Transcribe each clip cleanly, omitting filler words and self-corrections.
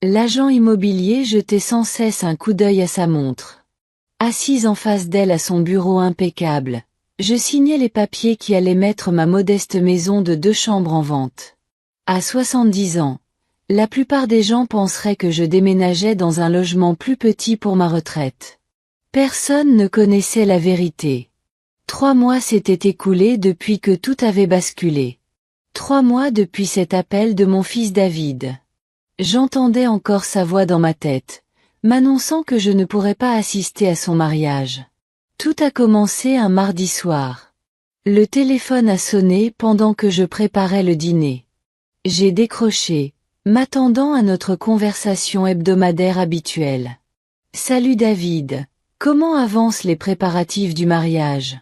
L'agent immobilier jetait sans cesse un coup d'œil à sa montre. Assise en face d'elle à son bureau impeccable, je signais les papiers qui allaient mettre ma modeste maison de 2 chambres en vente. À 70 ans, la plupart des gens penseraient que je déménageais dans un logement plus petit pour ma retraite. Personne ne connaissait la vérité. 3 mois s'étaient écoulés depuis que tout avait basculé. 3 mois depuis cet appel de mon fils David. J'entendais encore sa voix dans ma tête, m'annonçant que je ne pourrais pas assister à son mariage. Tout a commencé un mardi soir. Le téléphone a sonné pendant que je préparais le dîner. J'ai décroché, m'attendant à notre conversation hebdomadaire habituelle. « Salut David, comment avancent les préparatifs du mariage ?»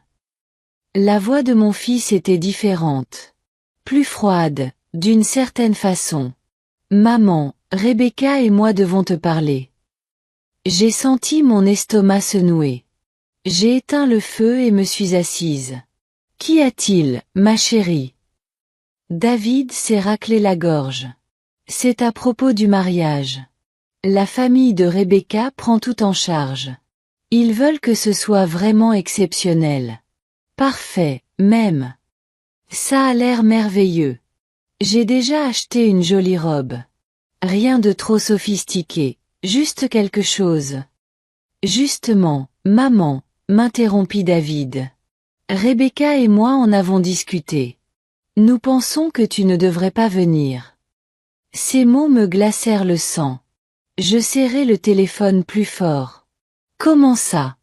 La voix de mon fils était différente. Plus froide, d'une certaine façon. « Maman, Rebecca et moi devons te parler. » J'ai senti mon estomac se nouer. J'ai éteint le feu et me suis assise. « Qu'y a-t-il, ma chérie ?» David s'est raclé la gorge. « C'est à propos du mariage. La famille de Rebecca prend tout en charge. Ils veulent que ce soit vraiment exceptionnel. Parfait, même. Ça a l'air merveilleux. J'ai déjà acheté une jolie robe. Rien de trop sophistiqué, juste quelque chose. » Justement, maman, m'interrompit David. Rebecca et moi en avons discuté. Nous pensons que tu ne devrais pas venir. Ces mots me glacèrent le sang. Je serrai le téléphone plus fort. Comment ça?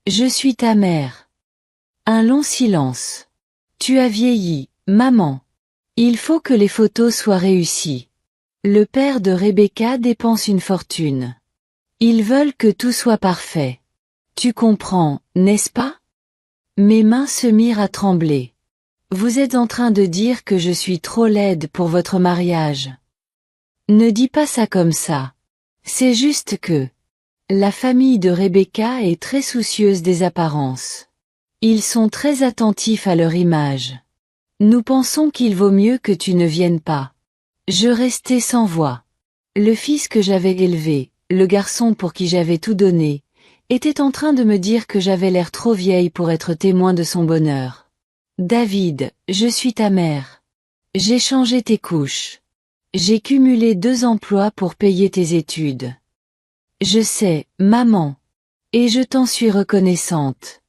Je suis ta mère. Un long silence. Tu as vieilli, maman. Il faut que les photos soient réussies. Le père de Rebecca dépense une fortune. Ils veulent que tout soit parfait. Tu comprends, n'est-ce pas? Mes mains se mirent à trembler. Vous êtes en train de dire que je suis trop laide pour votre mariage. Ne dis pas ça comme ça. C'est juste que la famille de Rebecca est très soucieuse des apparences. Ils sont très attentifs à leur image. Nous pensons qu'il vaut mieux que tu ne viennes pas. Je restai sans voix. Le fils que j'avais élevé, le garçon pour qui j'avais tout donné, était en train de me dire que j'avais l'air trop vieille pour être témoin de son bonheur. David, je suis ta mère. J'ai changé tes couches. J'ai cumulé 2 emplois pour payer tes études. Je sais, maman. Et je t'en suis reconnaissante.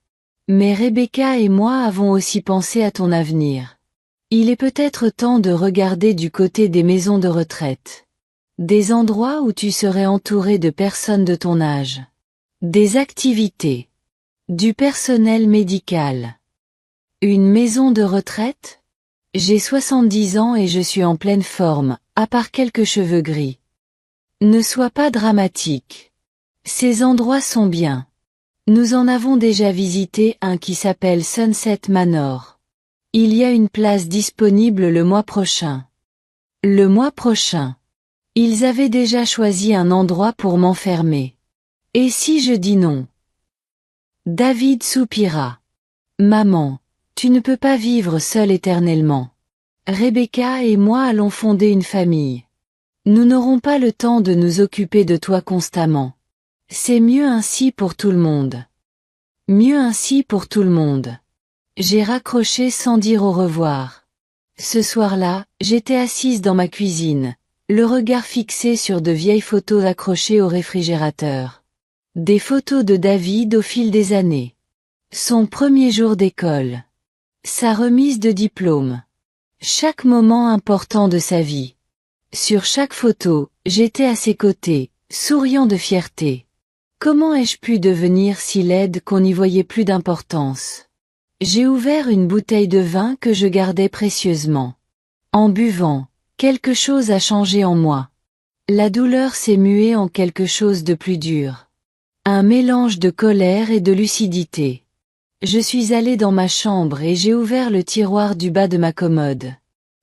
Mais Rebecca et moi avons aussi pensé à ton avenir. Il est peut-être temps de regarder du côté des maisons de retraite. Des endroits où tu serais entouré de personnes de ton âge. Des activités. Du personnel médical. Une maison de retraite? J'ai 70 ans et je suis en pleine forme, à part quelques cheveux gris. Ne sois pas dramatique. Ces endroits sont bien. Nous en avons déjà visité un qui s'appelle Sunset Manor. Il y a une place disponible le mois prochain. Le mois prochain. Ils avaient déjà choisi un endroit pour m'enfermer. Et si je dis non? David soupira. Maman, tu ne peux pas vivre seule éternellement. Rebecca et moi allons fonder une famille. Nous n'aurons pas le temps de nous occuper de toi constamment. C'est mieux ainsi pour tout le monde. Mieux ainsi pour tout le monde. J'ai raccroché sans dire au revoir. Ce soir-là, j'étais assise dans ma cuisine, le regard fixé sur de vieilles photos accrochées au réfrigérateur. Des photos de David au fil des années. Son premier jour d'école. Sa remise de diplôme. Chaque moment important de sa vie. Sur chaque photo, j'étais à ses côtés, souriant de fierté. Comment ai-je pu devenir si laide qu'on n'y voyait plus d'importance? J'ai ouvert une bouteille de vin que je gardais précieusement. En buvant, quelque chose a changé en moi. La douleur s'est muée en quelque chose de plus dur. Un mélange de colère et de lucidité. Je suis allée dans ma chambre et j'ai ouvert le tiroir du bas de ma commode.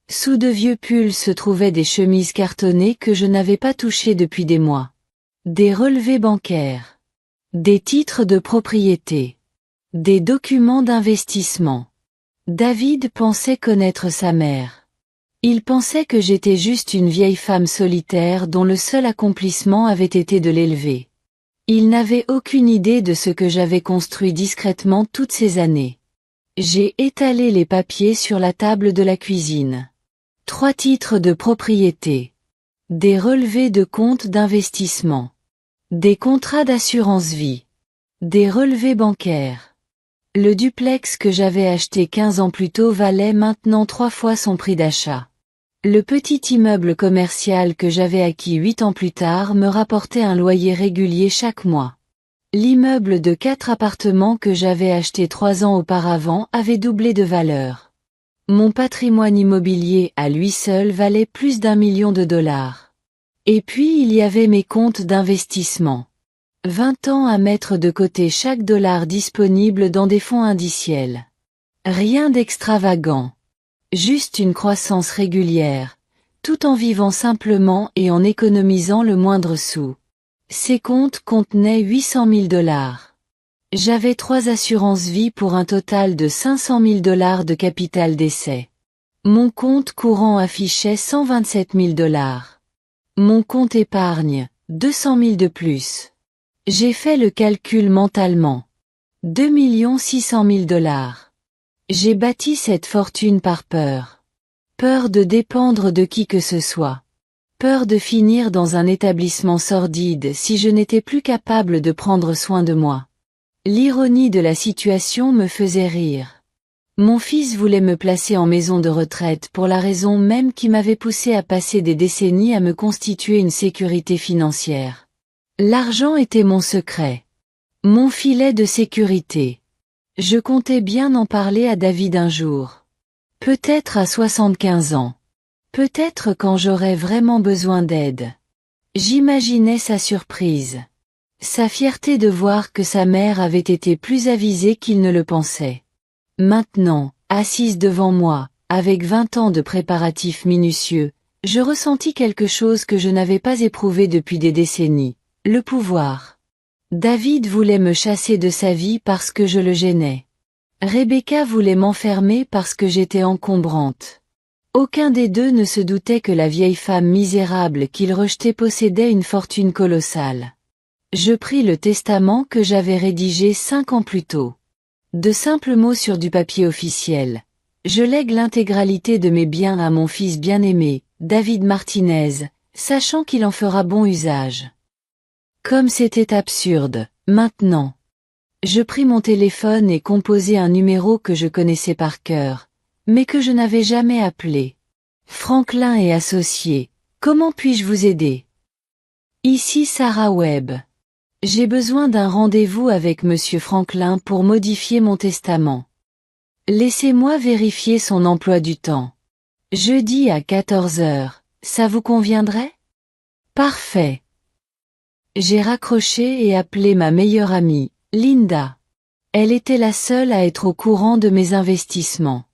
Sous de vieux pulls se trouvaient des chemises cartonnées que je n'avais pas touchées depuis des mois. Des relevés bancaires. Des titres de propriété. Des documents d'investissement. David pensait connaître sa mère. Il pensait que j'étais juste une vieille femme solitaire dont le seul accomplissement avait été de l'élever. Il n'avait aucune idée de ce que j'avais construit discrètement toutes ces années. J'ai étalé les papiers sur la table de la cuisine. 3 titres de propriété. Des relevés de comptes d'investissement. Des contrats d'assurance vie. Des relevés bancaires. Le duplex que j'avais acheté 15 ans plus tôt valait maintenant 3 fois son prix d'achat. Le petit immeuble commercial que j'avais acquis 8 ans plus tard me rapportait un loyer régulier chaque mois. L'immeuble de 4 appartements que j'avais acheté 3 ans auparavant avait doublé de valeur. Mon patrimoine immobilier à lui seul valait plus d'1 million de dollars. Et puis il y avait mes comptes d'investissement. 20 ans à mettre de côté chaque dollar disponible dans des fonds indiciels. Rien d'extravagant. Juste une croissance régulière, tout en vivant simplement et en économisant le moindre sou. Ces comptes contenaient 800 000 dollars. J'avais 3 assurances vie pour un total de 500 000 dollars de capital d'essai. Mon compte courant affichait 127 000 dollars. Mon compte épargne, 200 000 de plus. J'ai fait le calcul mentalement. 2 600 000 dollars. J'ai bâti cette fortune par peur. Peur de dépendre de qui que ce soit. Peur de finir dans un établissement sordide si je n'étais plus capable de prendre soin de moi. L'ironie de la situation me faisait rire. Mon fils voulait me placer en maison de retraite pour la raison même qui m'avait poussé à passer des décennies à me constituer une sécurité financière. L'argent était mon secret. Mon filet de sécurité. Je comptais bien en parler à David un jour. Peut-être à 75 ans. Peut-être quand j'aurais vraiment besoin d'aide. J'imaginais sa surprise. Sa fierté de voir que sa mère avait été plus avisée qu'il ne le pensait. Maintenant, assise devant moi, avec 20 ans de préparatifs minutieux, je ressentis quelque chose que je n'avais pas éprouvé depuis des décennies, le pouvoir. David voulait me chasser de sa vie parce que je le gênais. Rebecca voulait m'enfermer parce que j'étais encombrante. Aucun des deux ne se doutait que la vieille femme misérable qu'il rejetait possédait une fortune colossale. Je pris le testament que j'avais rédigé 5 ans plus tôt. De simples mots sur du papier officiel. Je lègue l'intégralité de mes biens à mon fils bien-aimé, David Martinez, sachant qu'il en fera bon usage. Comme c'était absurde, maintenant. Je pris mon téléphone et composai un numéro que je connaissais par cœur, mais que je n'avais jamais appelé. Franklin et associés, comment puis-je vous aider? Ici Sarah Webb. J'ai besoin d'un rendez-vous avec Monsieur Franklin pour modifier mon testament. Laissez-moi vérifier son emploi du temps. Jeudi à 14 heures, ça vous conviendrait? Parfait. J'ai raccroché et appelé ma meilleure amie, Linda. Elle était la seule à être au courant de mes investissements.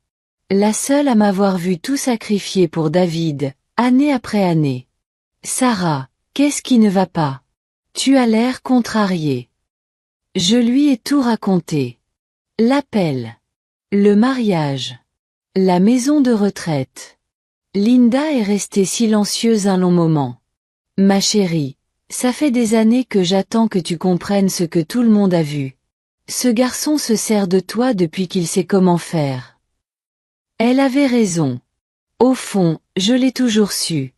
La seule à m'avoir vu tout sacrifier pour David, année après année. Sarah, qu'est-ce qui ne va pas? Tu as l'air contrariée. Je lui ai tout raconté. L'appel. Le mariage. La maison de retraite. Linda est restée silencieuse un long moment. Ma chérie, ça fait des années que j'attends que tu comprennes ce que tout le monde a vu. Ce garçon se sert de toi depuis qu'il sait comment faire. Elle avait raison. Au fond, je l'ai toujours su.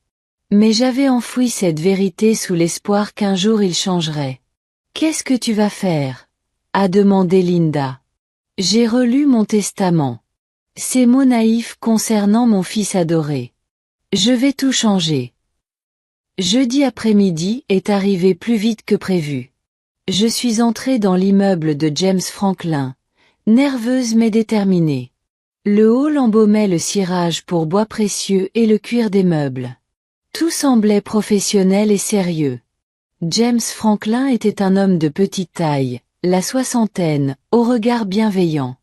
Mais j'avais enfoui cette vérité sous l'espoir qu'un jour il changerait. Qu'est-ce que tu vas faire? A demandé Linda. J'ai relu mon testament. Ces mots naïfs concernant mon fils adoré. Je vais tout changer. Jeudi après-midi est arrivé plus vite que prévu. Je suis entrée dans l'immeuble de James Franklin, nerveuse mais déterminée. Le hall embaumait le cirage pour bois précieux et le cuir des meubles. Tout semblait professionnel et sérieux. James Franklin était un homme de petite taille, la soixantaine, au regard bienveillant.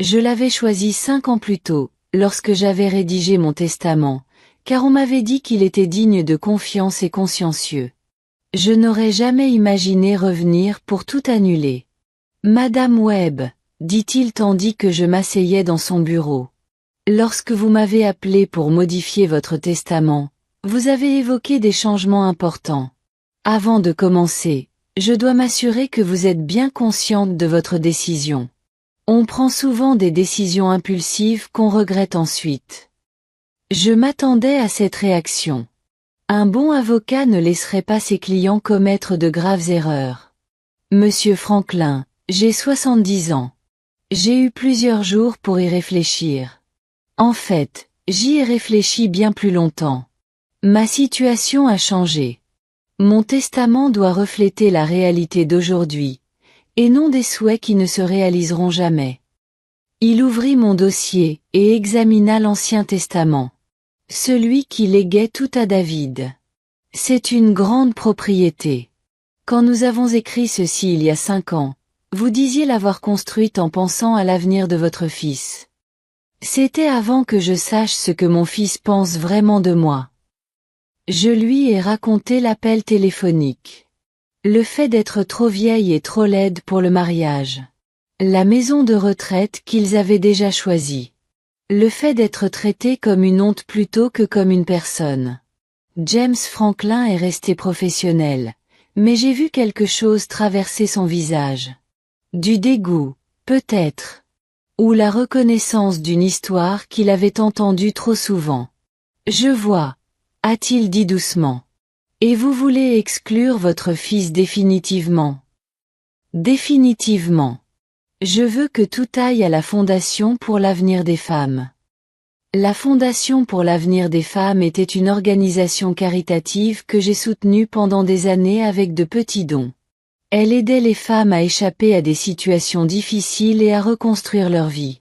Je l'avais choisi 5 ans plus tôt, lorsque j'avais rédigé mon testament, car on m'avait dit qu'il était digne de confiance et consciencieux. Je n'aurais jamais imaginé revenir pour tout annuler. Madame Webb, dit-il tandis que je m'asseyais dans son bureau. Lorsque vous m'avez appelé pour modifier votre testament, vous avez évoqué des changements importants. Avant de commencer, je dois m'assurer que vous êtes bien consciente de votre décision. On prend souvent des décisions impulsives qu'on regrette ensuite. Je m'attendais à cette réaction. Un bon avocat ne laisserait pas ses clients commettre de graves erreurs. Monsieur Franklin, j'ai 70 ans. J'ai eu plusieurs jours pour y réfléchir. En fait, j'y ai réfléchi bien plus longtemps. Ma situation a changé. Mon testament doit refléter la réalité d'aujourd'hui, et non des souhaits qui ne se réaliseront jamais. Il ouvrit mon dossier et examina l'Ancien Testament. Celui qui léguait tout à David. C'est une grande propriété. Quand nous avons écrit ceci il y a 5 ans, vous disiez l'avoir construite en pensant à l'avenir de votre fils. C'était avant que je sache ce que mon fils pense vraiment de moi. Je lui ai raconté l'appel téléphonique. Le fait d'être trop vieille et trop laide pour le mariage. La maison de retraite qu'ils avaient déjà choisie. Le fait d'être traité comme une honte plutôt que comme une personne. James Franklin est resté professionnel, mais j'ai vu quelque chose traverser son visage. Du dégoût, peut-être. Ou la reconnaissance d'une histoire qu'il avait entendue trop souvent. Je vois, a-t-il dit doucement. Et vous voulez exclure votre fils définitivement? Définitivement. Je veux que tout aille à la Fondation pour l'avenir des femmes. La Fondation pour l'avenir des femmes était une organisation caritative que j'ai soutenue pendant des années avec de petits dons. Elle aidait les femmes à échapper à des situations difficiles et à reconstruire leur vie.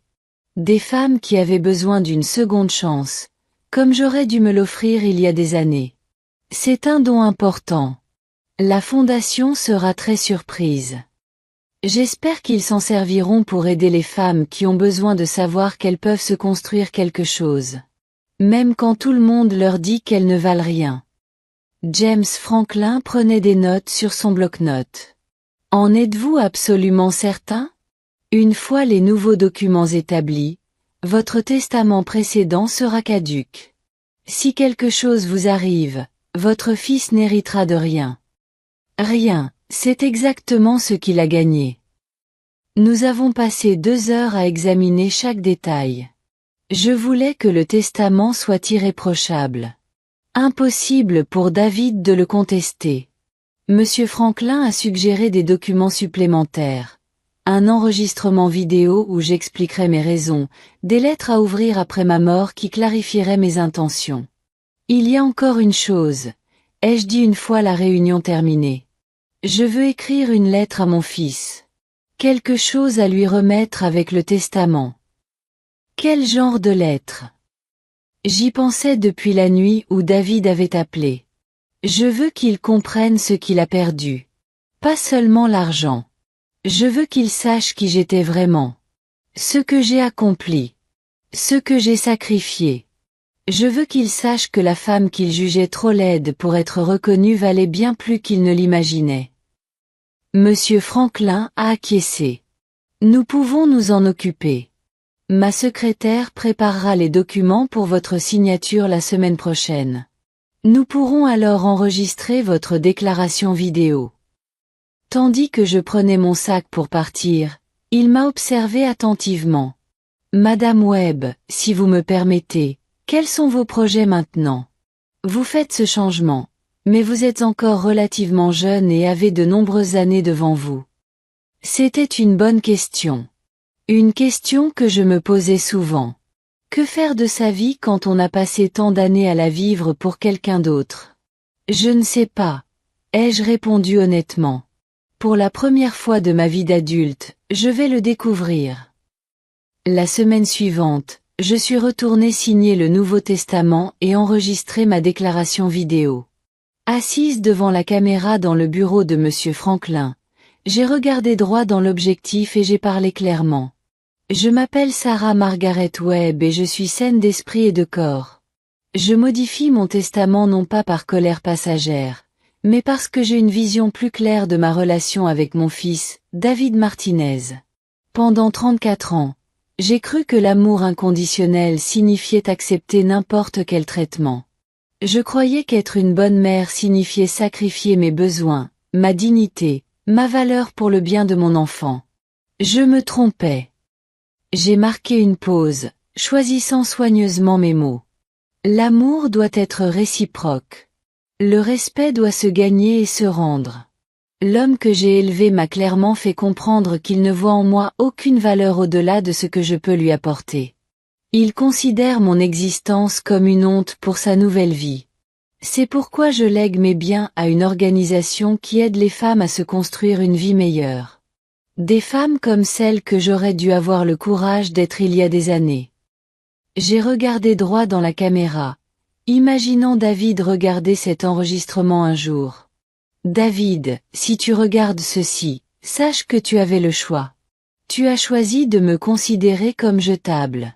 Des femmes qui avaient besoin d'une seconde chance, comme j'aurais dû me l'offrir il y a des années. C'est un don important. La Fondation sera très surprise. J'espère qu'ils s'en serviront pour aider les femmes qui ont besoin de savoir qu'elles peuvent se construire quelque chose. Même quand tout le monde leur dit qu'elles ne valent rien. James Franklin prenait des notes sur son bloc-notes. En êtes-vous absolument certain? Une fois les nouveaux documents établis, votre testament précédent sera caduc. Si quelque chose vous arrive, votre fils n'héritera de rien. Rien. C'est exactement ce qu'il a gagné. Nous avons passé 2 heures à examiner chaque détail. Je voulais que le testament soit irréprochable. Impossible pour David de le contester. Monsieur Franklin a suggéré des documents supplémentaires. Un enregistrement vidéo où j'expliquerai mes raisons, des lettres à ouvrir après ma mort qui clarifieraient mes intentions. Il y a encore une chose, ai-je dit une fois la réunion terminée. Je veux écrire une lettre à mon fils. Quelque chose à lui remettre avec le testament. Quel genre de lettre? J'y pensais depuis la nuit où David avait appelé. Je veux qu'il comprenne ce qu'il a perdu. Pas seulement l'argent. Je veux qu'il sache qui j'étais vraiment. Ce que j'ai accompli. Ce que j'ai sacrifié. Je veux qu'il sache que la femme qu'il jugeait trop laide pour être reconnue valait bien plus qu'il ne l'imaginait. Monsieur Franklin a acquiescé. Nous pouvons nous en occuper. Ma secrétaire préparera les documents pour votre signature la semaine prochaine. Nous pourrons alors enregistrer votre déclaration vidéo. Tandis que je prenais mon sac pour partir, il m'a observé attentivement. Madame Webb, si vous me permettez, quels sont vos projets maintenant? Vous faites ce changement, mais vous êtes encore relativement jeune et avez de nombreuses années devant vous. C'était une bonne question. Une question que je me posais souvent. Que faire de sa vie quand on a passé tant d'années à la vivre pour quelqu'un d'autre? Je ne sais pas, ai-je répondu honnêtement. Pour la première fois de ma vie d'adulte, je vais le découvrir. La semaine suivante, je suis retourné signer le Nouveau Testament et enregistrer ma déclaration vidéo. Assise devant la caméra dans le bureau de Monsieur Franklin, j'ai regardé droit dans l'objectif et j'ai parlé clairement. Je m'appelle Sarah Margaret Webb et je suis saine d'esprit et de corps. Je modifie mon testament non pas par colère passagère, mais parce que j'ai une vision plus claire de ma relation avec mon fils, David Martinez. Pendant 34 ans, J'ai cru que l'amour inconditionnel signifiait accepter n'importe quel traitement. Je croyais qu'être une bonne mère signifiait sacrifier mes besoins, ma dignité, ma valeur pour le bien de mon enfant. Je me trompais. J'ai marqué une pause, choisissant soigneusement mes mots. L'amour doit être réciproque. Le respect doit se gagner et se rendre. L'homme que j'ai élevé m'a clairement fait comprendre qu'il ne voit en moi aucune valeur au-delà de ce que je peux lui apporter. Il considère mon existence comme une honte pour sa nouvelle vie. C'est pourquoi je lègue mes biens à une organisation qui aide les femmes à se construire une vie meilleure. Des femmes comme celles que j'aurais dû avoir le courage d'être il y a des années. J'ai regardé droit dans la caméra, imaginant David regarder cet enregistrement un jour. David, si tu regardes ceci, sache que tu avais le choix. Tu as choisi de me considérer comme jetable.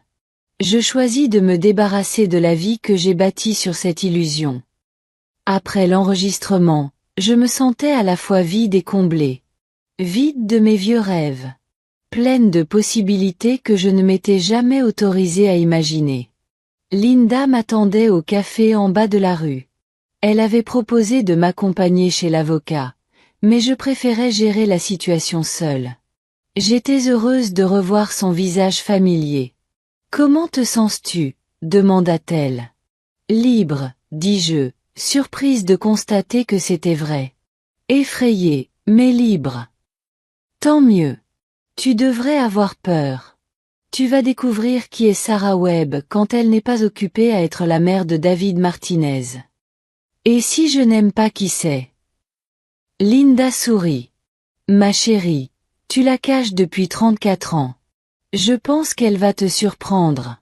Je choisis de me débarrasser de la vie que j'ai bâtie sur cette illusion. Après l'enregistrement, je me sentais à la fois vide et comblée. Vide de mes vieux rêves. Pleine de possibilités que je ne m'étais jamais autorisée à imaginer. Linda m'attendait au café en bas de la rue. Elle avait proposé de m'accompagner chez l'avocat, mais je préférais gérer la situation seule. J'étais heureuse de revoir son visage familier. « Comment te sens-tu » demanda-t-elle. « Libre » dis-je, surprise de constater que c'était vrai. Effrayée, mais libre. « Tant mieux. Tu devrais avoir peur. Tu vas découvrir qui est Sarah Webb quand elle n'est pas occupée à être la mère de David Martinez. Et si je n'aime pas qui c'est ?» Linda sourit. « Ma chérie, tu la caches depuis 34 ans. Je pense qu'elle va te surprendre. »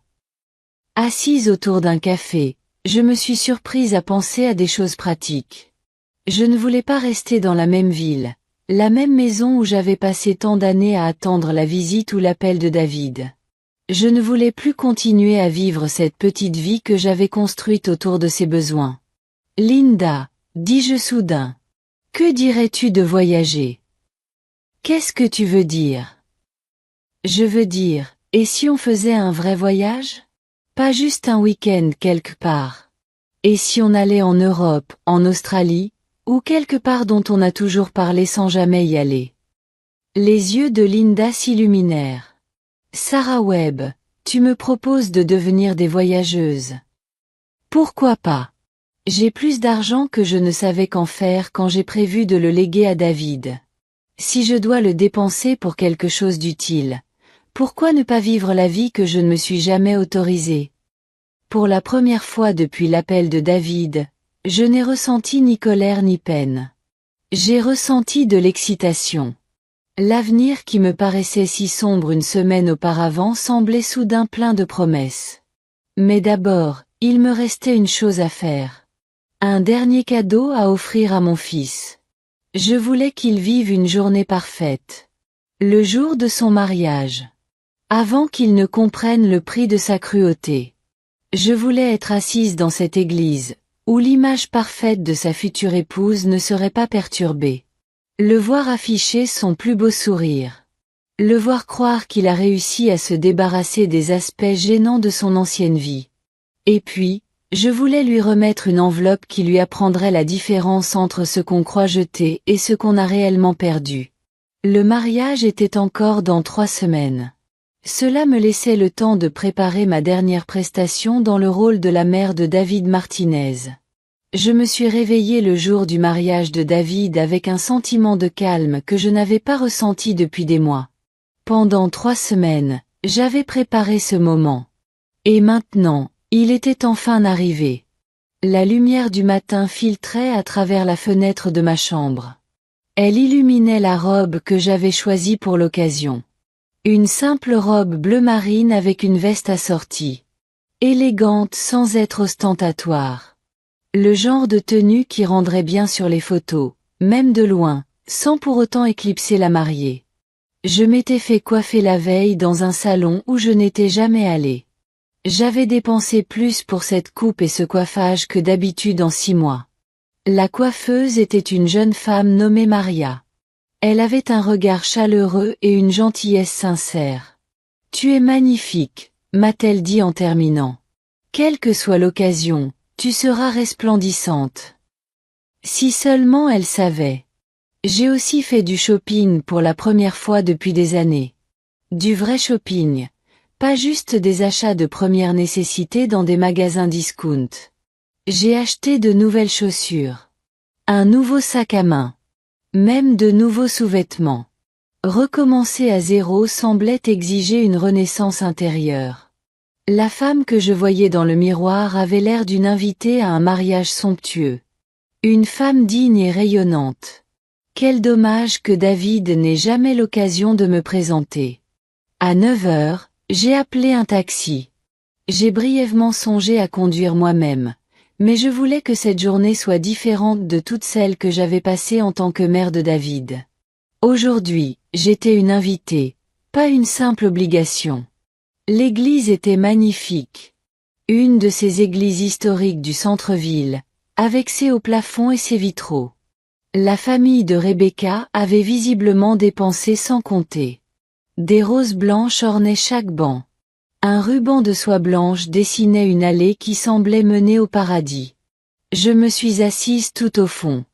Assise autour d'un café, je me suis surprise à penser à des choses pratiques. Je ne voulais pas rester dans la même ville, la même maison où j'avais passé tant d'années à attendre la visite ou l'appel de David. Je ne voulais plus continuer à vivre cette petite vie que j'avais construite autour de ses besoins. « Linda, dis-je soudain. Que dirais-tu de voyager ? » Qu'est-ce que tu veux dire ? Je veux dire, et si on faisait un vrai voyage ? Pas juste un week-end quelque part. Et si on allait en Europe, en Australie, ou quelque part dont on a toujours parlé sans jamais y aller ? Les yeux de Linda s'illuminèrent. Sarah Webb, tu me proposes de devenir des voyageuses. Pourquoi pas ? J'ai plus d'argent que je ne savais qu'en faire quand j'ai prévu de le léguer à David. Si je dois le dépenser pour quelque chose d'utile, pourquoi ne pas vivre la vie que je ne me suis jamais autorisée ? Pour la première fois depuis l'appel de David, je n'ai ressenti ni colère ni peine. J'ai ressenti de l'excitation. L'avenir qui me paraissait si sombre une semaine auparavant semblait soudain plein de promesses. Mais d'abord, il me restait une chose à faire. Un dernier cadeau à offrir à mon fils. Je voulais qu'il vive une journée parfaite. Le jour de son mariage. Avant qu'il ne comprenne le prix de sa cruauté. Je voulais être assise dans cette église, où l'image parfaite de sa future épouse ne serait pas perturbée. Le voir afficher son plus beau sourire. Le voir croire qu'il a réussi à se débarrasser des aspects gênants de son ancienne vie. Et puis, je voulais lui remettre une enveloppe qui lui apprendrait la différence entre ce qu'on croit jeter et ce qu'on a réellement perdu. Le mariage était encore dans 3 semaines. Cela me laissait le temps de préparer ma dernière prestation dans le rôle de la mère de David Martinez. Je me suis réveillée le jour du mariage de David avec un sentiment de calme que je n'avais pas ressenti depuis des mois. Pendant 3 semaines, j'avais préparé ce moment. Et maintenant, il était enfin arrivé. La lumière du matin filtrait à travers la fenêtre de ma chambre. Elle illuminait la robe que j'avais choisie pour l'occasion. Une simple robe bleu marine avec une veste assortie. Élégante sans être ostentatoire. Le genre de tenue qui rendrait bien sur les photos, même de loin, sans pour autant éclipser la mariée. Je m'étais fait coiffer la veille dans un salon où je n'étais jamais allée. J'avais dépensé plus pour cette coupe et ce coiffage que d'habitude en 6 mois. La coiffeuse était une jeune femme nommée Maria. Elle avait un regard chaleureux et une gentillesse sincère. Tu es magnifique, m'a-t-elle dit en terminant. Quelle que soit l'occasion, tu seras resplendissante. Si seulement elle savait. J'ai aussi fait du shopping pour la première fois depuis des années. Du vrai shopping, pas juste des achats de première nécessité dans des magasins discount. J'ai acheté de nouvelles chaussures. Un nouveau sac à main. Même de nouveaux sous-vêtements. Recommencer à zéro semblait exiger une renaissance intérieure. La femme que je voyais dans le miroir avait l'air d'une invitée à un mariage somptueux. Une femme digne et rayonnante. Quel dommage que David n'ait jamais l'occasion de me présenter. À 9 heures, j'ai appelé un taxi. J'ai brièvement songé à conduire moi-même, mais je voulais que cette journée soit différente de toutes celles que j'avais passées en tant que mère de David. Aujourd'hui, j'étais une invitée, pas une simple obligation. L'église était magnifique. Une de ces églises historiques du centre-ville, avec ses hauts plafonds et ses vitraux. La famille de Rebecca avait visiblement dépensé sans compter. Des roses blanches ornaient chaque banc. Un ruban de soie blanche dessinait une allée qui semblait mener au paradis. Je me suis assise tout au fond.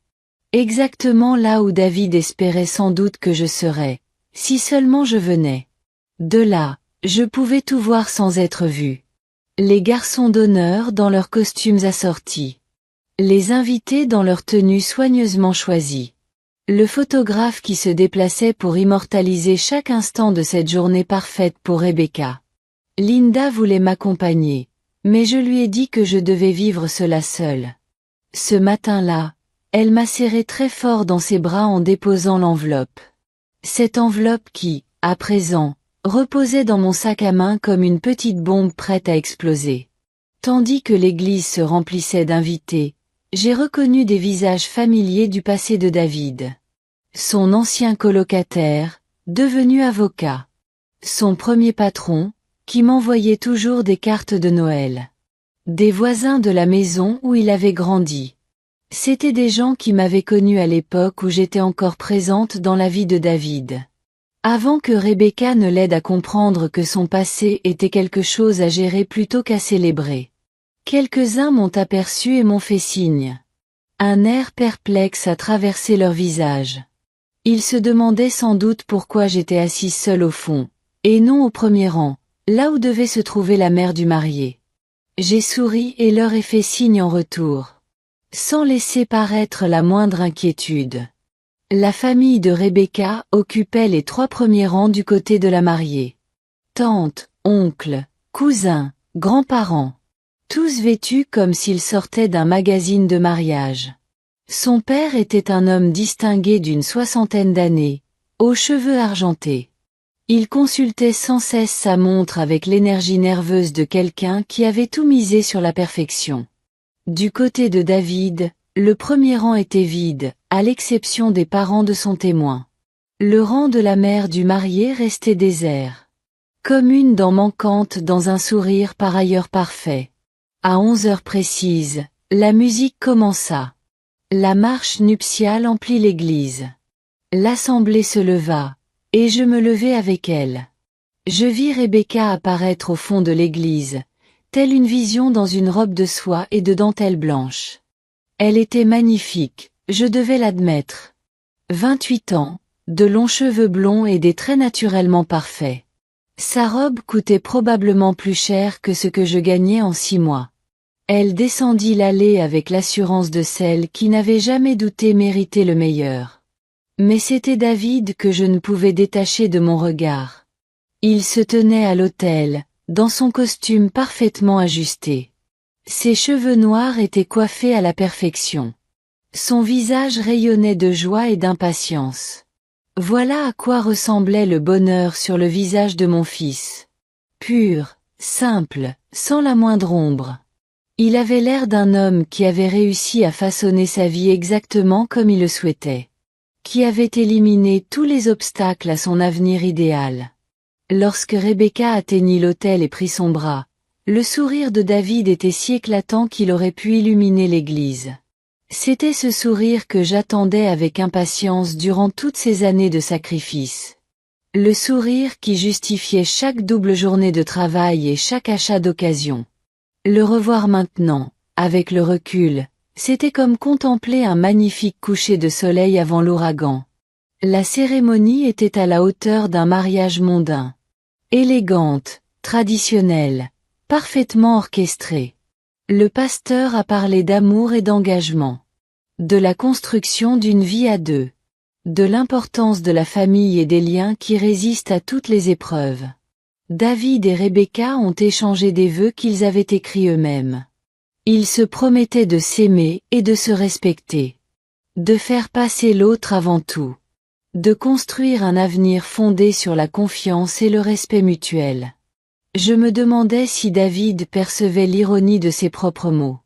Exactement là où David espérait sans doute que je serais, si seulement je venais. De là, je pouvais tout voir sans être vue. Les garçons d'honneur dans leurs costumes assortis. Les invités dans leurs tenues soigneusement choisies. Le photographe qui se déplaçait pour immortaliser chaque instant de cette journée parfaite pour Rebecca. Linda voulait m'accompagner, mais je lui ai dit que je devais vivre cela seule. Ce matin-là, elle m'a serré très fort dans ses bras en déposant l'enveloppe. Cette enveloppe qui, à présent, reposait dans mon sac à main comme une petite bombe prête à exploser. Tandis que l'église se remplissait d'invités, j'ai reconnu des visages familiers du passé de David. Son ancien colocataire, devenu avocat. Son premier patron, qui m'envoyait toujours des cartes de Noël. Des voisins de la maison où il avait grandi. C'étaient des gens qui m'avaient connu à l'époque où j'étais encore présente dans la vie de David. Avant que Rebecca ne l'aide à comprendre que son passé était quelque chose à gérer plutôt qu'à célébrer. Quelques-uns m'ont aperçu et m'ont fait signe. Un air perplexe a traversé leur visage. Ils se demandaient sans doute pourquoi j'étais assise seule au fond, et non au premier rang, là où devait se trouver la mère du marié. J'ai souri et leur ai fait signe en retour. Sans laisser paraître la moindre inquiétude. La famille de Rebecca occupait les 3 premiers rangs du côté de la mariée. Tante, oncle, cousins, grands-parents. Tous vêtus comme s'ils sortaient d'un magazine de mariage. Son père était un homme distingué d'une 60aine d'années, aux cheveux argentés. Il consultait sans cesse sa montre avec l'énergie nerveuse de quelqu'un qui avait tout misé sur la perfection. Du côté de David, le premier rang était vide, à l'exception des parents de son témoin. Le rang de la mère du marié restait désert. Comme une dent manquante dans un sourire par ailleurs parfait. À 11 heures précises, la musique commença. La marche nuptiale emplit l'église. L'assemblée se leva, et je me levai avec elle. Je vis Rebecca apparaître au fond de l'église, telle une vision dans une robe de soie et de dentelle blanche. Elle était magnifique, je devais l'admettre. 28 ans, de longs cheveux blonds et des traits naturellement parfaits. Sa robe coûtait probablement plus cher que ce que je gagnais en 6 mois. Elle descendit l'allée avec l'assurance de celle qui n'avait jamais douté mériter le meilleur. Mais c'était David que je ne pouvais détacher de mon regard. Il se tenait à l'autel, dans son costume parfaitement ajusté. Ses cheveux noirs étaient coiffés à la perfection. Son visage rayonnait de joie et d'impatience. Voilà à quoi ressemblait le bonheur sur le visage de mon fils. Pur, simple, sans la moindre ombre. Il avait l'air d'un homme qui avait réussi à façonner sa vie exactement comme il le souhaitait. Qui avait éliminé tous les obstacles à son avenir idéal. Lorsque Rebecca atteignit l'autel et prit son bras, le sourire de David était si éclatant qu'il aurait pu illuminer l'église. C'était ce sourire que j'attendais avec impatience durant toutes ces années de sacrifice. Le sourire qui justifiait chaque double journée de travail et chaque achat d'occasion. Le revoir maintenant, avec le recul, c'était comme contempler un magnifique coucher de soleil avant l'ouragan. La cérémonie était à la hauteur d'un mariage mondain. Élégante, traditionnelle, parfaitement orchestrée. Le pasteur a parlé d'amour et d'engagement. De la construction d'une vie à deux. De l'importance de la famille et des liens qui résistent à toutes les épreuves. David et Rebecca ont échangé des vœux qu'ils avaient écrits eux-mêmes. Ils se promettaient de s'aimer et de se respecter. De faire passer l'autre avant tout. De construire un avenir fondé sur la confiance et le respect mutuel. Je me demandais si David percevait l'ironie de ses propres mots.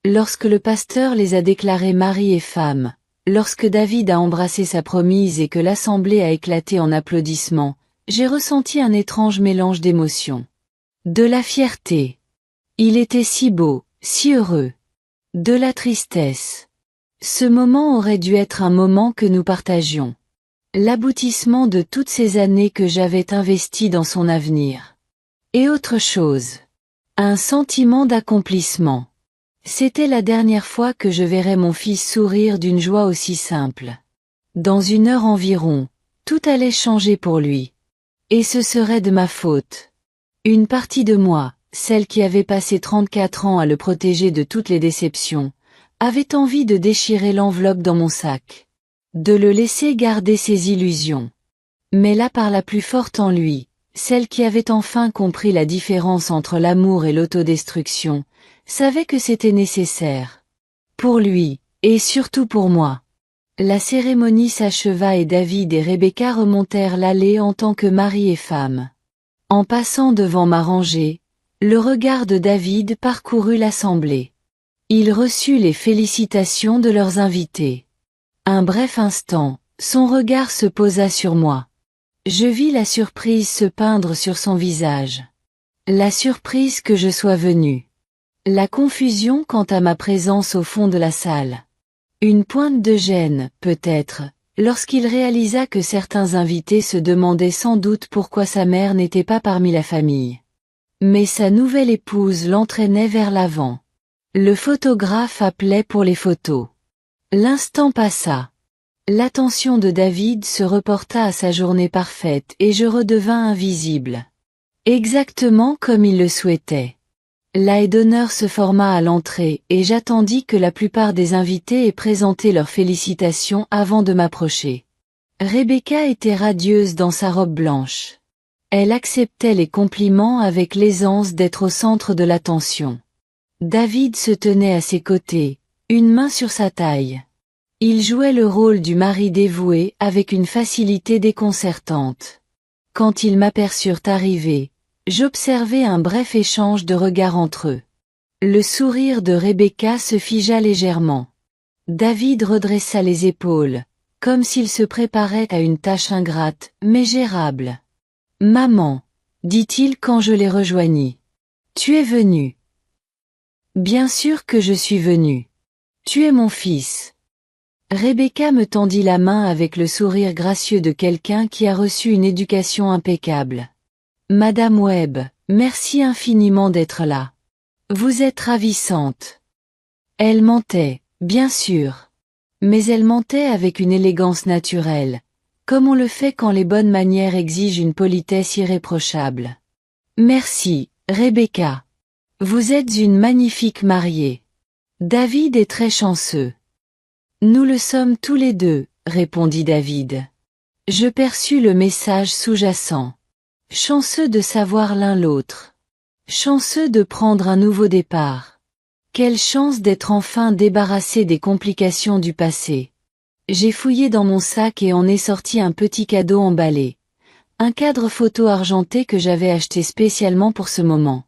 Lorsque le pasteur les a déclarés mari et femme, lorsque David a embrassé sa promise et que l'assemblée a éclaté en applaudissements, j'ai ressenti un étrange mélange d'émotions. De la fierté. Il était si beau, si heureux. De la tristesse. Ce moment aurait dû être un moment que nous partagions. L'aboutissement de toutes ces années que j'avais investies dans son avenir. Et autre chose. Un sentiment d'accomplissement. C'était la dernière fois que je verrais mon fils sourire d'une joie aussi simple. Dans 1 heure environ, tout allait changer pour lui. Et ce serait de ma faute. Une partie de moi, celle qui avait passé 34 ans à le protéger de toutes les déceptions, avait envie de déchirer l'enveloppe dans mon sac. De le laisser garder ses illusions. Mais la part la plus forte en lui, celle qui avait enfin compris la différence entre l'amour et l'autodestruction, savait que c'était nécessaire. Pour lui, et surtout pour moi. La cérémonie s'acheva et David et Rebecca remontèrent l'allée en tant que mari et femme. En passant devant ma rangée, le regard de David parcourut l'assemblée. Il reçut les félicitations de leurs invités. Un bref instant, son regard se posa sur moi. Je vis la surprise se peindre sur son visage. La surprise que je sois venu. La confusion quant à ma présence au fond de la salle. Une pointe de gêne, peut-être, lorsqu'il réalisa que certains invités se demandaient sans doute pourquoi sa mère n'était pas parmi la famille. Mais sa nouvelle épouse l'entraînait vers l'avant. Le photographe appelait pour les photos. L'instant passa. L'attention de David se reporta à sa journée parfaite et je redevins invisible. Exactement comme il le souhaitait. La haie d'honneur se forma à l'entrée et j'attendis que la plupart des invités aient présenté leurs félicitations avant de m'approcher. Rebecca était radieuse dans sa robe blanche. Elle acceptait les compliments avec l'aisance d'être au centre de l'attention. David se tenait à ses côtés, une main sur sa taille. Il jouait le rôle du mari dévoué avec une facilité déconcertante. Quand ils m'aperçurent arriver, j'observai un bref échange de regards entre eux. Le sourire de Rebecca se figea légèrement. David redressa les épaules, comme s'il se préparait à une tâche ingrate, mais gérable. « Maman, dit-il quand je les rejoignis. Tu es venue. Bien sûr que je suis venue. Tu es mon fils. Rebecca me tendit la main avec le sourire gracieux de quelqu'un qui a reçu une éducation impeccable. Madame Webb, merci infiniment d'être là. Vous êtes ravissante. Elle mentait, bien sûr. Mais elle mentait avec une élégance naturelle, comme on le fait quand les bonnes manières exigent une politesse irréprochable. Merci, Rebecca. Vous êtes une magnifique mariée. David est très chanceux. Nous le sommes tous les deux, répondit David. Je perçus le message sous-jacent. Chanceux de savoir l'un l'autre. Chanceux de prendre un nouveau départ. Quelle chance d'être enfin débarrassé des complications du passé. J'ai fouillé dans mon sac et en ai sorti un petit cadeau emballé. Un cadre photo argenté que j'avais acheté spécialement pour ce moment.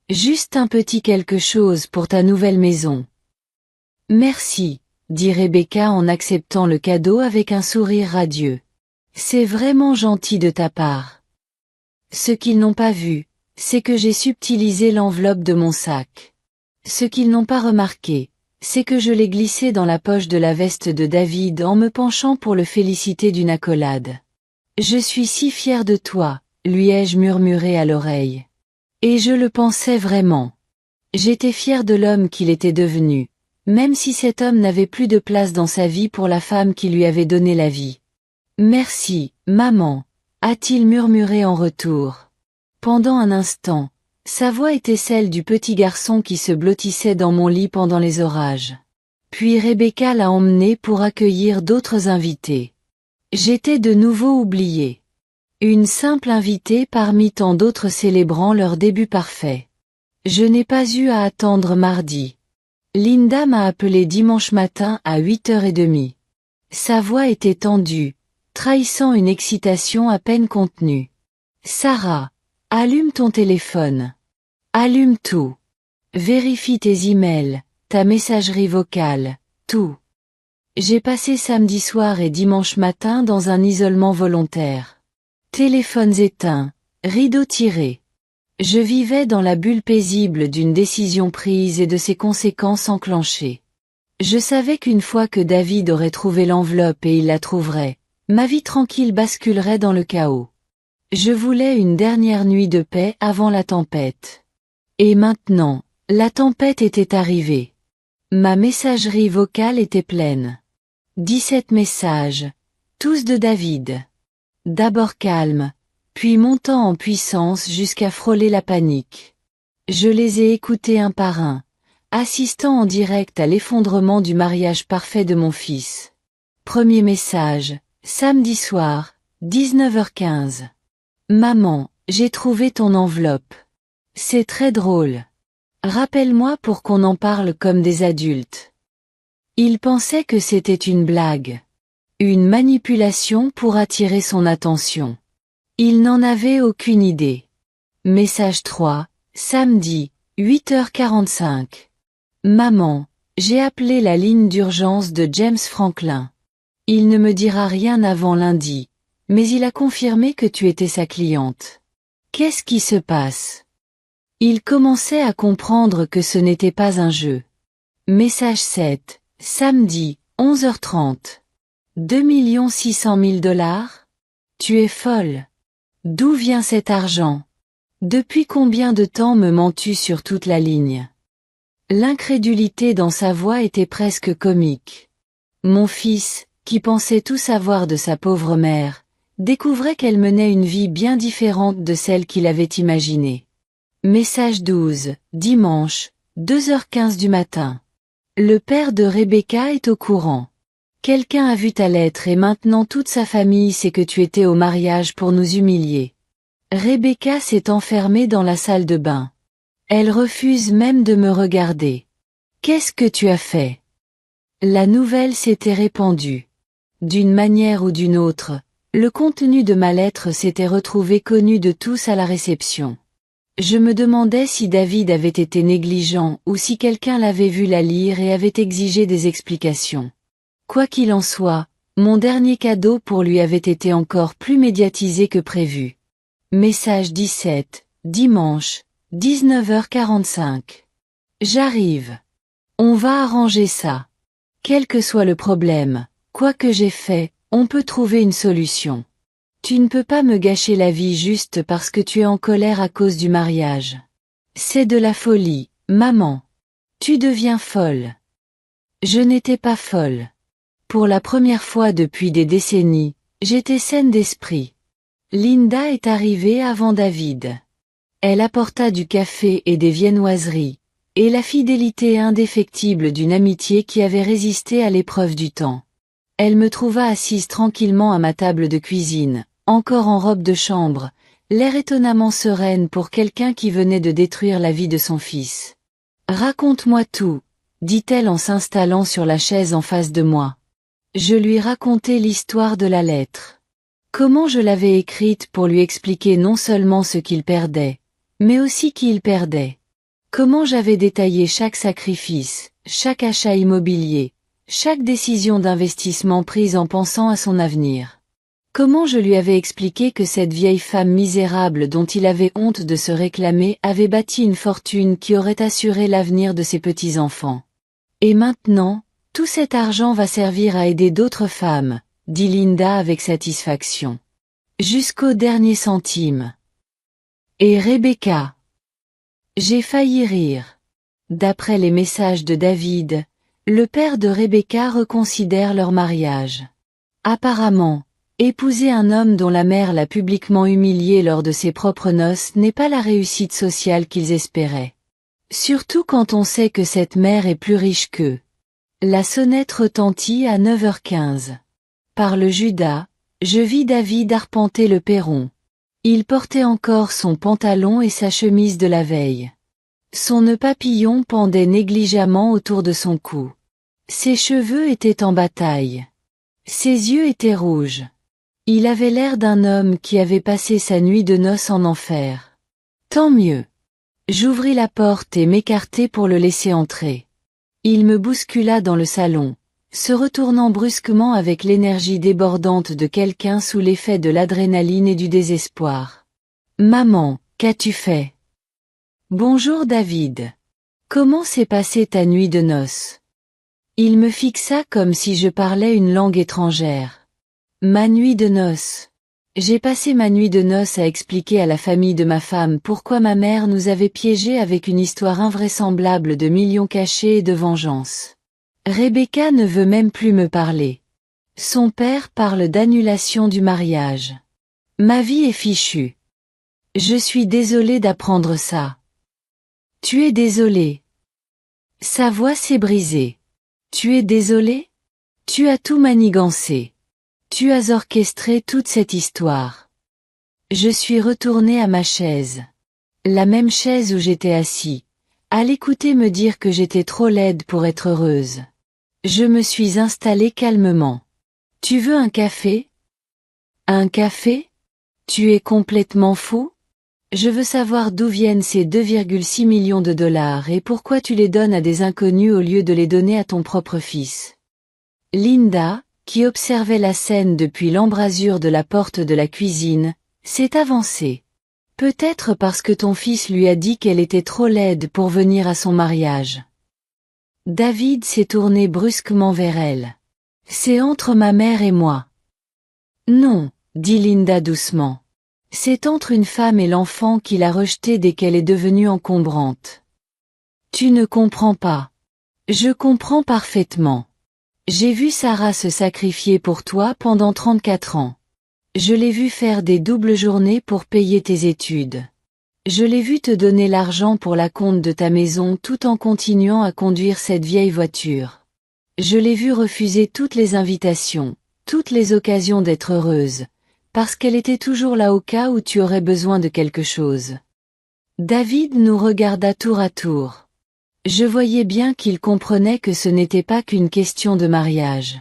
Juste un petit quelque chose pour ta nouvelle maison. Merci, dit Rebecca en acceptant le cadeau avec un sourire radieux. C'est vraiment gentil de ta part. Ce qu'ils n'ont pas vu, c'est que j'ai subtilisé l'enveloppe de mon sac. Ce qu'ils n'ont pas remarqué, c'est que je l'ai glissé dans la poche de la veste de David en me penchant pour le féliciter d'une accolade. Je suis si fière de toi, lui ai-je murmuré à l'oreille. Et je le pensais vraiment. J'étais fière de l'homme qu'il était devenu, même si cet homme n'avait plus de place dans sa vie pour la femme qui lui avait donné la vie. Merci, maman, a-t-il murmuré en retour. Pendant un instant, sa voix était celle du petit garçon qui se blottissait dans mon lit pendant les orages. Puis Rebecca l'a emmené pour accueillir d'autres invités. J'étais de nouveau oubliée. Une simple invitée parmi tant d'autres célébrant leur début parfait. Je n'ai pas eu à attendre mardi. Linda m'a appelé dimanche matin à 8h30. Sa voix était tendue, trahissant une excitation à peine contenue. Sarah, allume ton téléphone. Allume tout. Vérifie tes emails, ta messagerie vocale, tout. J'ai passé samedi soir et dimanche matin dans un isolement volontaire. Téléphones éteints, rideaux tirés. Je vivais dans la bulle paisible d'une décision prise et de ses conséquences enclenchées. Je savais qu'une fois que David aurait trouvé l'enveloppe et il la trouverait, ma vie tranquille basculerait dans le chaos. Je voulais une dernière nuit de paix avant la tempête. Et maintenant, la tempête était arrivée. Ma messagerie vocale était pleine. 17 messages, tous de David. D'abord calme, puis montant en puissance jusqu'à frôler la panique. Je les ai écoutés un par un, assistant en direct à l'effondrement du mariage parfait de mon fils. Premier message, samedi soir, 19h15. Maman, j'ai trouvé ton enveloppe. C'est très drôle. Rappelle-moi pour qu'on en parle comme des adultes. Il pensait que c'était une blague. Une manipulation pour attirer son attention. Il n'en avait aucune idée. Message 3, samedi, 8h45. Maman, j'ai appelé la ligne d'urgence de James Franklin. Il ne me dira rien avant lundi, mais il a confirmé que tu étais sa cliente. Qu'est-ce qui se passe? Il commençait à comprendre que ce n'était pas un jeu. Message 7, samedi, 11h30. 2 600 000 $? Tu es folle. D'où vient cet argent? Depuis combien de temps me mens-tu sur toute la ligne? L'incrédulité dans sa voix était presque comique. Mon fils, qui pensait tout savoir de sa pauvre mère, découvrait qu'elle menait une vie bien différente de celle qu'il avait imaginée. Message 12, dimanche, 2h15 du matin. Le père de Rebecca est au courant. Quelqu'un a vu ta lettre et maintenant toute sa famille sait que tu étais au mariage pour nous humilier. Rebecca s'est enfermée dans la salle de bain. Elle refuse même de me regarder. Qu'est-ce que tu as fait? La nouvelle s'était répandue. D'une manière ou d'une autre, le contenu de ma lettre s'était retrouvé connu de tous à la réception. Je me demandais si David avait été négligent ou si quelqu'un l'avait vu la lire et avait exigé des explications. Quoi qu'il en soit, mon dernier cadeau pour lui avait été encore plus médiatisé que prévu. Message 17, dimanche, 19h45. J'arrive. On va arranger ça. Quel que soit le problème, quoi que j'ai fait, on peut trouver une solution. Tu ne peux pas me gâcher la vie juste parce que tu es en colère à cause du mariage. C'est de la folie, maman. Tu deviens folle. Je n'étais pas folle. Pour la première fois depuis des décennies, j'étais saine d'esprit. Linda est arrivée avant David. Elle apporta du café et des viennoiseries, et la fidélité indéfectible d'une amitié qui avait résisté à l'épreuve du temps. Elle me trouva assise tranquillement à ma table de cuisine, encore en robe de chambre, l'air étonnamment sereine pour quelqu'un qui venait de détruire la vie de son fils. Raconte-moi tout, dit-elle en s'installant sur la chaise en face de moi. Je lui racontai l'histoire de la lettre. Comment je l'avais écrite pour lui expliquer non seulement ce qu'il perdait, mais aussi qui il perdait. Comment j'avais détaillé chaque sacrifice, chaque achat immobilier, chaque décision d'investissement prise en pensant à son avenir. Comment je lui avais expliqué que cette vieille femme misérable dont il avait honte de se réclamer avait bâti une fortune qui aurait assuré l'avenir de ses petits-enfants. Et maintenant, tout cet argent va servir à aider d'autres femmes, dit Linda avec satisfaction. Jusqu'au dernier centime. Et Rebecca. J'ai failli rire. D'après les messages de David, le père de Rebecca reconsidère leur mariage. Apparemment, épouser un homme dont la mère l'a publiquement humilié lors de ses propres noces n'est pas la réussite sociale qu'ils espéraient. Surtout quand on sait que cette mère est plus riche qu'eux. La sonnette retentit à 9h15. Par le Judas, je vis David arpenter le perron. Il portait encore son pantalon et sa chemise de la veille. Son nœud papillon pendait négligemment autour de son cou. Ses cheveux étaient en bataille. Ses yeux étaient rouges. Il avait l'air d'un homme qui avait passé sa nuit de noces en enfer. Tant mieux. J'ouvris la porte et m'écartai pour le laisser entrer. Il me bouscula dans le salon, se retournant brusquement avec l'énergie débordante de quelqu'un sous l'effet de l'adrénaline et du désespoir. « Maman, qu'as-tu fait ? » ?»« Bonjour David. Comment s'est passée ta nuit de noces ? » Il me fixa comme si je parlais une langue étrangère. « Ma nuit de noces. J'ai passé ma nuit de noces à expliquer à la famille de ma femme pourquoi ma mère nous avait piégés avec une histoire invraisemblable de millions cachés et de vengeance. Rebecca ne veut même plus me parler. Son père parle d'annulation du mariage. Ma vie est fichue. Je suis désolée d'apprendre ça. Tu es désolée. Sa voix s'est brisée. Tu es désolée ? Tu as tout manigancé. Tu as orchestré toute cette histoire. Je suis retournée à ma chaise. La même chaise où j'étais assis, à l'écouter me dire que j'étais trop laide pour être heureuse. Je me suis installée calmement. Tu veux un café ? Un café ? Tu es complètement fou ? Je veux savoir d'où viennent ces 2,6 millions de dollars et pourquoi tu les donnes à des inconnus au lieu de les donner à ton propre fils. Linda, qui observait la scène depuis l'embrasure de la porte de la cuisine, s'est avancée. Peut-être parce que ton fils lui a dit qu'elle était trop laide pour venir à son mariage. David s'est tourné brusquement vers elle. C'est entre ma mère et moi. Non, dit Linda doucement. C'est entre une femme et l'enfant qu'il a rejeté dès qu'elle est devenue encombrante. Tu ne comprends pas. Je comprends parfaitement. J'ai vu Sarah se sacrifier pour toi pendant 34 ans. Je l'ai vu faire des doubles journées pour payer tes études. Je l'ai vu te donner l'argent pour la compte de ta maison tout en continuant à conduire cette vieille voiture. Je l'ai vu refuser toutes les invitations, toutes les occasions d'être heureuse, parce qu'elle était toujours là au cas où tu aurais besoin de quelque chose. David nous regarda tour à tour. Je voyais bien qu'il comprenait que ce n'était pas qu'une question de mariage.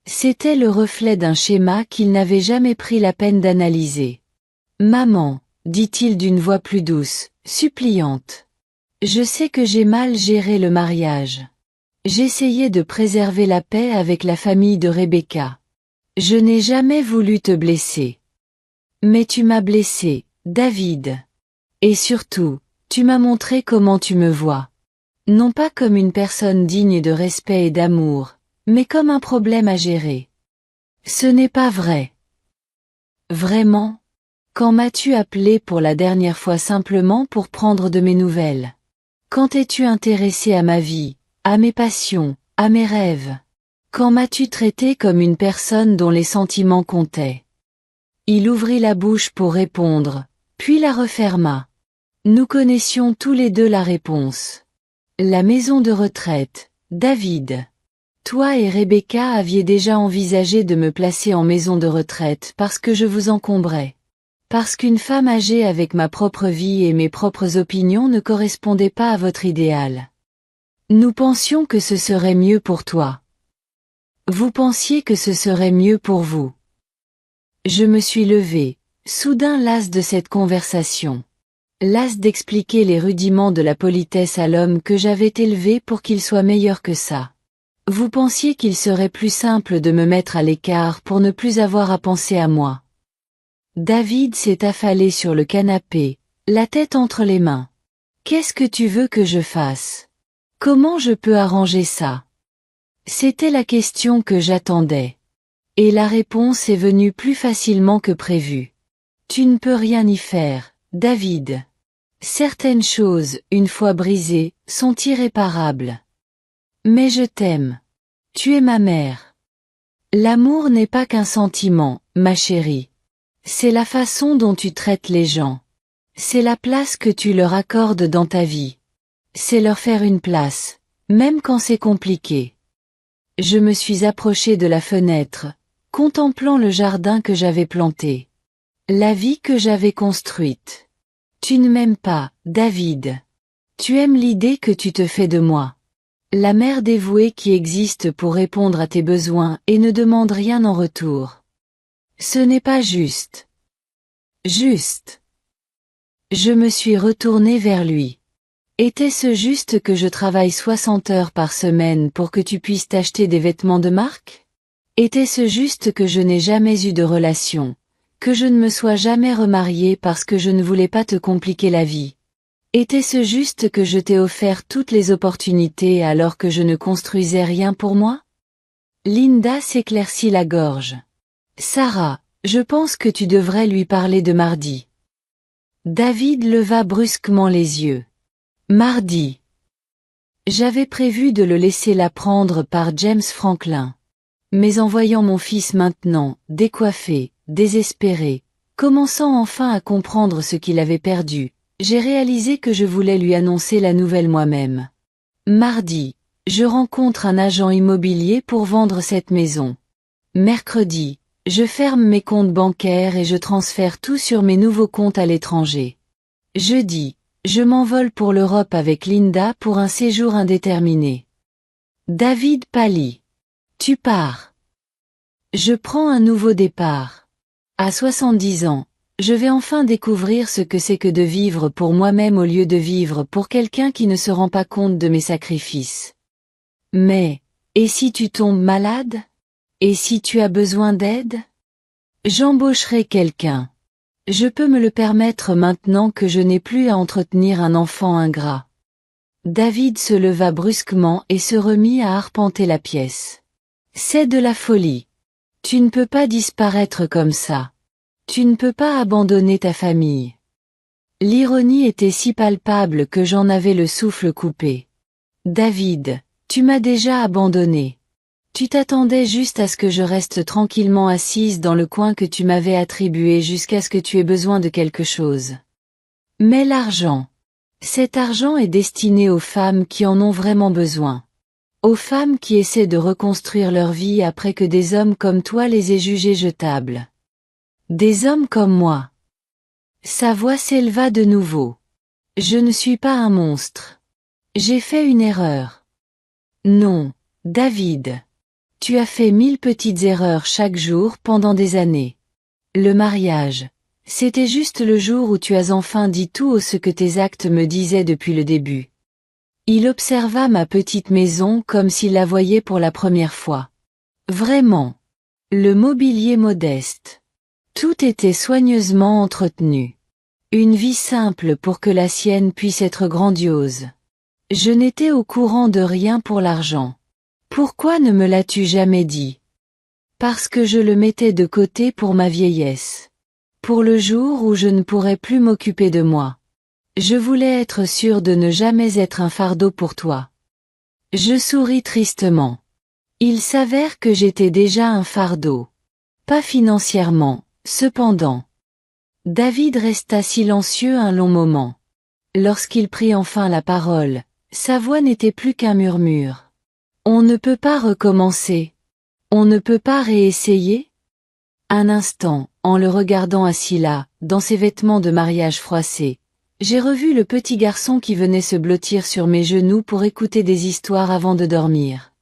C'était le reflet d'un schéma qu'il n'avait jamais pris la peine d'analyser. « Maman, dit-il d'une voix plus douce, suppliante. Je sais que j'ai mal géré le mariage. J'essayais de préserver la paix avec la famille de Rebecca. Je n'ai jamais voulu te blesser. Mais tu m'as blessé, David. Et surtout, tu m'as montré comment tu me vois. Non pas comme une personne digne de respect et d'amour, mais comme un problème à gérer. Ce n'est pas vrai. Vraiment ? Quand m'as-tu appelé pour la dernière fois simplement pour prendre de mes nouvelles ? Quand es-tu intéressé à ma vie, à mes passions, à mes rêves ? Quand m'as-tu traité comme une personne dont les sentiments comptaient ? Il ouvrit la bouche pour répondre, puis la referma. Nous connaissions tous les deux la réponse. La maison de retraite, David. Toi et Rebecca aviez déjà envisagé de me placer en maison de retraite parce que je vous encombrais. Parce qu'une femme âgée avec ma propre vie et mes propres opinions ne correspondait pas à votre idéal. Nous pensions que ce serait mieux pour toi. Vous pensiez que ce serait mieux pour vous. Je me suis levée, soudain lasse de cette conversation. Lasse d'expliquer les rudiments de la politesse à l'homme que j'avais élevé pour qu'il soit meilleur que ça. Vous pensiez qu'il serait plus simple de me mettre à l'écart pour ne plus avoir à penser à moi. David s'est affalé sur le canapé, la tête entre les mains. Qu'est-ce que tu veux que je fasse ? Comment je peux arranger ça ? C'était la question que j'attendais. Et la réponse est venue plus facilement que prévu. Tu ne peux rien y faire, David. Certaines choses, une fois brisées, sont irréparables. Mais je t'aime. Tu es ma mère. L'amour n'est pas qu'un sentiment, ma chérie. C'est la façon dont tu traites les gens. C'est la place que tu leur accordes dans ta vie. C'est leur faire une place, même quand c'est compliqué. Je me suis approchée de la fenêtre, contemplant le jardin que j'avais planté. La vie que j'avais construite. Tu ne m'aimes pas, David. Tu aimes l'idée que tu te fais de moi. La mère dévouée qui existe pour répondre à tes besoins et ne demande rien en retour. Ce n'est pas juste. Juste. Je me suis retournée vers lui. Était-ce juste que je travaille 60 heures par semaine pour que tu puisses t'acheter des vêtements de marque? Était-ce juste que je n'ai jamais eu de relation, que je ne me sois jamais remariée parce que je ne voulais pas te compliquer la vie? Était-ce juste que je t'ai offert toutes les opportunités alors que je ne construisais rien pour moi? Linda s'éclaircit la gorge. Sarah, je pense que tu devrais lui parler de mardi. David leva brusquement les yeux. Mardi. J'avais prévu de le laisser l'apprendre par James Franklin. Mais en voyant mon fils maintenant, décoiffé, désespéré, commençant enfin à comprendre ce qu'il avait perdu, j'ai réalisé que je voulais lui annoncer la nouvelle moi-même. Mardi, je rencontre un agent immobilier pour vendre cette maison. Mercredi, je ferme mes comptes bancaires et je transfère tout sur mes nouveaux comptes à l'étranger. Jeudi, je m'envole pour l'Europe avec Linda pour un séjour indéterminé. David pâlit. Tu pars. Je prends un nouveau départ. À 70 ans, je vais enfin découvrir ce que c'est que de vivre pour moi-même au lieu de vivre pour quelqu'un qui ne se rend pas compte de mes sacrifices. Mais, et si tu tombes malade? Et si tu as besoin d'aide? J'embaucherai quelqu'un. Je peux me le permettre maintenant que je n'ai plus à entretenir un enfant ingrat. David se leva brusquement et se remit à arpenter la pièce. C'est de la folie. Tu ne peux pas disparaître comme ça. Tu ne peux pas abandonner ta famille. L'ironie était si palpable que j'en avais le souffle coupé. David, tu m'as déjà abandonné. Tu t'attendais juste à ce que je reste tranquillement assise dans le coin que tu m'avais attribué jusqu'à ce que tu aies besoin de quelque chose. Mais l'argent. Cet argent est destiné aux femmes qui en ont vraiment besoin. Aux femmes qui essaient de reconstruire leur vie après que des hommes comme toi les aient jugées jetables. Des hommes comme moi. Sa voix s'éleva de nouveau. Je ne suis pas un monstre. J'ai fait une erreur. Non, David. Tu as fait 1000 petites erreurs chaque jour pendant des années. Le mariage. C'était juste le jour où tu as enfin dit tout ce que tes actes me disaient depuis le début. Il observa ma petite maison comme s'il la voyait pour la première fois. Vraiment. Le mobilier modeste. Tout était soigneusement entretenu. Une vie simple pour que la sienne puisse être grandiose. Je n'étais au courant de rien pour l'argent. Pourquoi ne me l'as-tu jamais dit? Parce que je le mettais de côté pour ma vieillesse. Pour le jour où je ne pourrais plus m'occuper de moi. Je voulais être sûre de ne jamais être un fardeau pour toi. Je souris tristement. Il s'avère que j'étais déjà un fardeau. Pas financièrement, cependant. David resta silencieux un long moment. Lorsqu'il prit enfin la parole, sa voix n'était plus qu'un murmure. On ne peut pas recommencer. On ne peut pas réessayer? Un instant, en le regardant assis là, dans ses vêtements de mariage froissés, j'ai revu le petit garçon qui venait se blottir sur mes genoux pour écouter des histoires avant de dormir.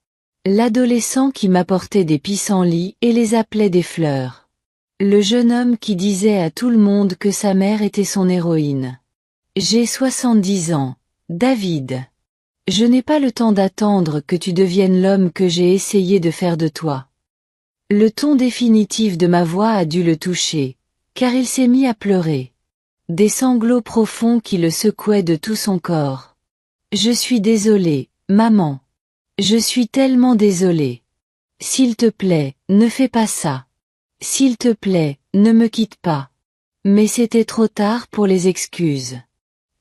L'adolescent qui m'apportait des pissenlits et les appelait des fleurs. Le jeune homme qui disait à tout le monde que sa mère était son héroïne. J'ai 70 ans, David. Je n'ai pas le temps d'attendre que tu deviennes l'homme que j'ai essayé de faire de toi. Le ton définitif de ma voix a dû le toucher, car il s'est mis à pleurer. Des sanglots profonds qui le secouaient de tout son corps. Je suis désolée, maman. Je suis tellement désolée. S'il te plaît, ne fais pas ça. S'il te plaît, ne me quitte pas. Mais c'était trop tard pour les excuses.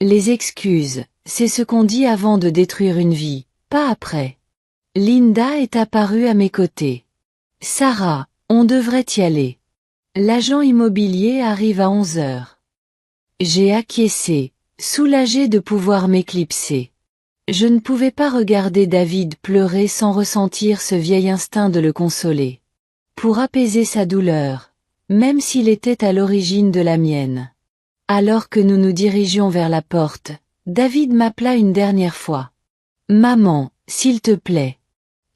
Les excuses, c'est ce qu'on dit avant de détruire une vie, pas après. Linda est apparue à mes côtés. Sarah, on devrait y aller. L'agent immobilier arrive à 11 heures. J'ai acquiescé, soulagé de pouvoir m'éclipser. Je ne pouvais pas regarder David pleurer sans ressentir ce vieil instinct de le consoler. Pour apaiser sa douleur, même s'il était à l'origine de la mienne. Alors que nous nous dirigions vers la porte, David m'appela une dernière fois. Maman, s'il te plaît.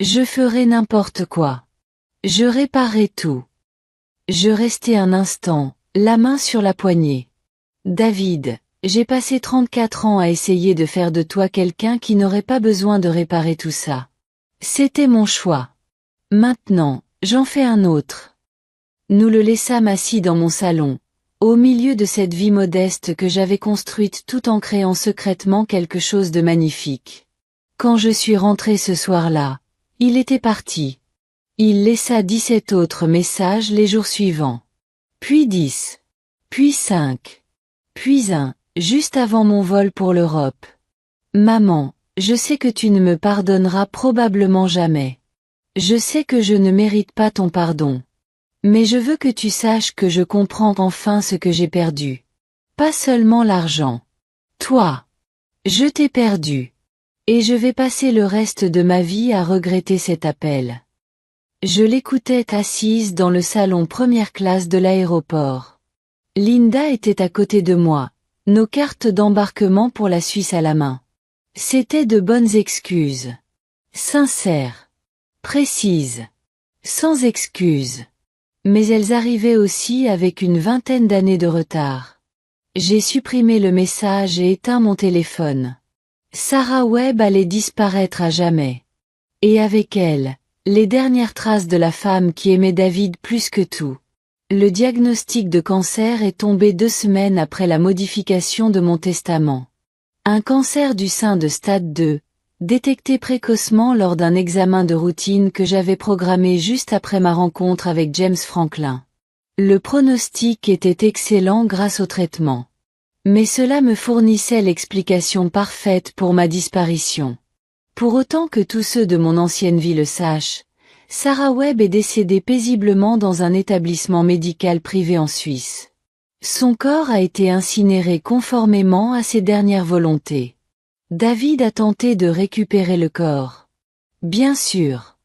Je ferai n'importe quoi. Je réparerai tout. Je restai un instant, la main sur la poignée. David, j'ai passé 34 ans à essayer de faire de toi quelqu'un qui n'aurait pas besoin de réparer tout ça. C'était mon choix. Maintenant, j'en fais un autre. Nous le laissâmes assis dans mon salon, au milieu de cette vie modeste que j'avais construite tout en créant secrètement quelque chose de magnifique. Quand je suis rentré ce soir-là, il était parti. Il laissa 17 autres messages les jours suivants. Puis 10. Puis 5. Puis 1, juste avant mon vol pour l'Europe. Maman, je sais que tu ne me pardonneras probablement jamais. Je sais que je ne mérite pas ton pardon. Mais je veux que tu saches que je comprends enfin ce que j'ai perdu. Pas seulement l'argent. Toi. Je t'ai perdu. Et je vais passer le reste de ma vie à regretter cet appel. Je l'écoutais assise dans le salon première classe de l'aéroport. Linda était à côté de moi, nos cartes d'embarquement pour la Suisse à la main. C'étaient de bonnes excuses. Sincères. Précises. Sans excuses. Mais elles arrivaient aussi avec une vingtaine d'années de retard. J'ai supprimé le message et éteint mon téléphone. Sarah Webb allait disparaître à jamais. Et avec elle, les dernières traces de la femme qui aimait David plus que tout. Le diagnostic de cancer est tombé 2 semaines après la modification de mon testament. Un cancer du sein de stade 2, détecté précocement lors d'un examen de routine que j'avais programmé juste après ma rencontre avec James Franklin. Le pronostic était excellent grâce au traitement. Mais cela me fournissait l'explication parfaite pour ma disparition. Pour autant que tous ceux de mon ancienne vie le sachent, Sarah Webb est décédée paisiblement dans un établissement médical privé en Suisse. Son corps a été incinéré conformément à ses dernières volontés. David a tenté de récupérer le corps. Bien sûr.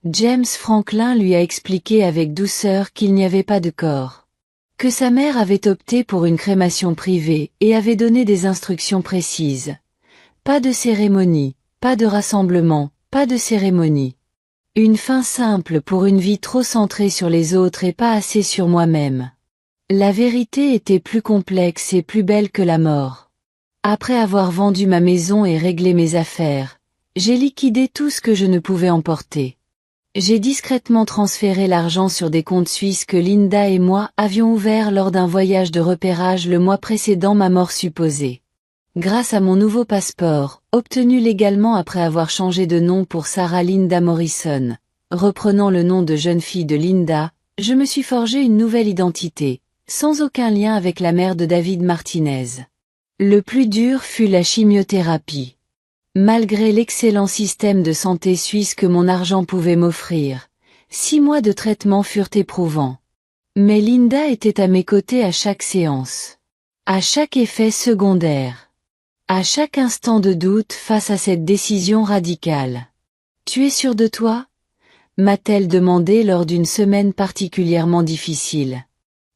James Franklin lui a expliqué avec douceur qu'il n'y avait pas de corps. Que sa mère avait opté pour une crémation privée et avait donné des instructions précises. Pas de cérémonie, pas de rassemblement, pas de cérémonie. Une fin simple pour une vie trop centrée sur les autres et pas assez sur moi-même. La vérité était plus complexe et plus belle que la mort. Après avoir vendu ma maison et réglé mes affaires, j'ai liquidé tout ce que je ne pouvais emporter. J'ai discrètement transféré l'argent sur des comptes suisses que Linda et moi avions ouverts lors d'un voyage de repérage le mois précédant ma mort supposée. Grâce à mon nouveau passeport, obtenu légalement après avoir changé de nom pour Sarah Linda Morrison, reprenant le nom de jeune fille de Linda, je me suis forgé une nouvelle identité, sans aucun lien avec la mère de David Martinez. Le plus dur fut la chimiothérapie. Malgré l'excellent système de santé suisse que mon argent pouvait m'offrir, 6 mois de traitement furent éprouvants. Mais Linda était à mes côtés à chaque séance. À chaque effet secondaire. À chaque instant de doute face à cette décision radicale. « Tu es sûr de toi ?» m'a-t-elle demandé lors d'une semaine particulièrement difficile.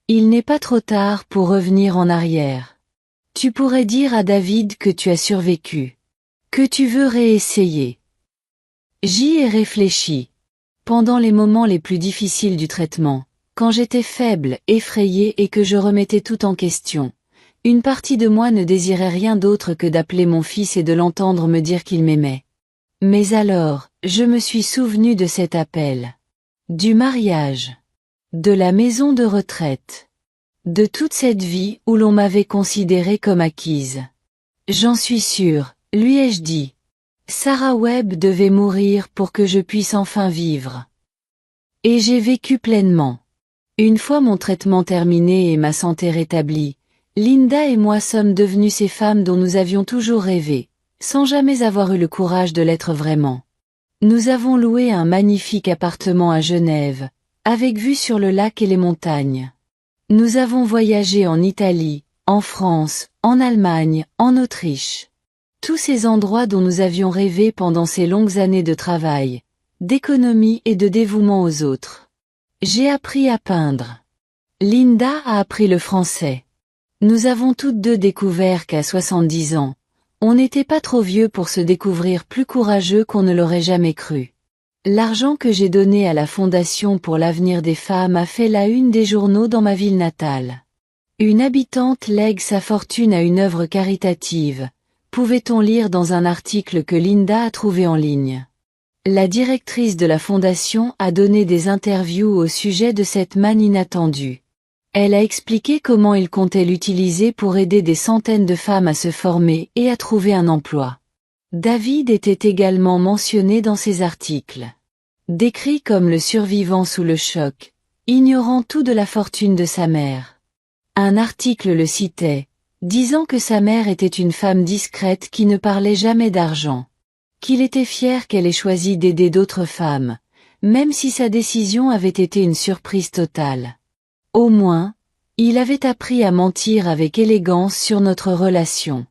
Il n'est pas trop tard pour revenir en arrière. Tu pourrais dire à David que tu as survécu. Que tu veux réessayer. J'y ai réfléchi. Pendant les moments les plus difficiles du traitement, quand j'étais faible, effrayée et que je remettais tout en question, une partie de moi ne désirait rien d'autre que d'appeler mon fils et de l'entendre me dire qu'il m'aimait. Mais alors, je me suis souvenu de cet appel. Du mariage. De la maison de retraite. De toute cette vie où l'on m'avait considérée comme acquise. J'en suis sûre. Lui ai-je dit. Sarah Webb devait mourir pour que je puisse enfin vivre. Et j'ai vécu pleinement. Une fois mon traitement terminé et ma santé rétablie, Linda et moi sommes devenues ces femmes dont nous avions toujours rêvé, sans jamais avoir eu le courage de l'être vraiment. Nous avons loué un magnifique appartement à Genève, avec vue sur le lac et les montagnes. Nous avons voyagé en Italie, en France, en Allemagne, en Autriche. Tous ces endroits dont nous avions rêvé pendant ces longues années de travail, d'économie et de dévouement aux autres. J'ai appris à peindre. Linda a appris le français. Nous avons toutes deux découvert qu'à 70 ans, on n'était pas trop vieux pour se découvrir plus courageux qu'on ne l'aurait jamais cru. L'argent que j'ai donné à la Fondation pour l'avenir des femmes a fait la une des journaux dans ma ville natale. Une habitante lègue sa fortune à une œuvre caritative, pouvait-on lire dans un article que Linda a trouvé en ligne. La directrice de la Fondation a donné des interviews au sujet de cette manne inattendue. Elle a expliqué comment il comptait l'utiliser pour aider des centaines de femmes à se former et à trouver un emploi. David était également mentionné dans ces articles. Décrit comme le survivant sous le choc, ignorant tout de la fortune de sa mère. Un article le citait, disant que sa mère était une femme discrète qui ne parlait jamais d'argent. Qu'il était fier qu'elle ait choisi d'aider d'autres femmes, même si sa décision avait été une surprise totale. Au moins, il avait appris à mentir avec élégance sur notre relation.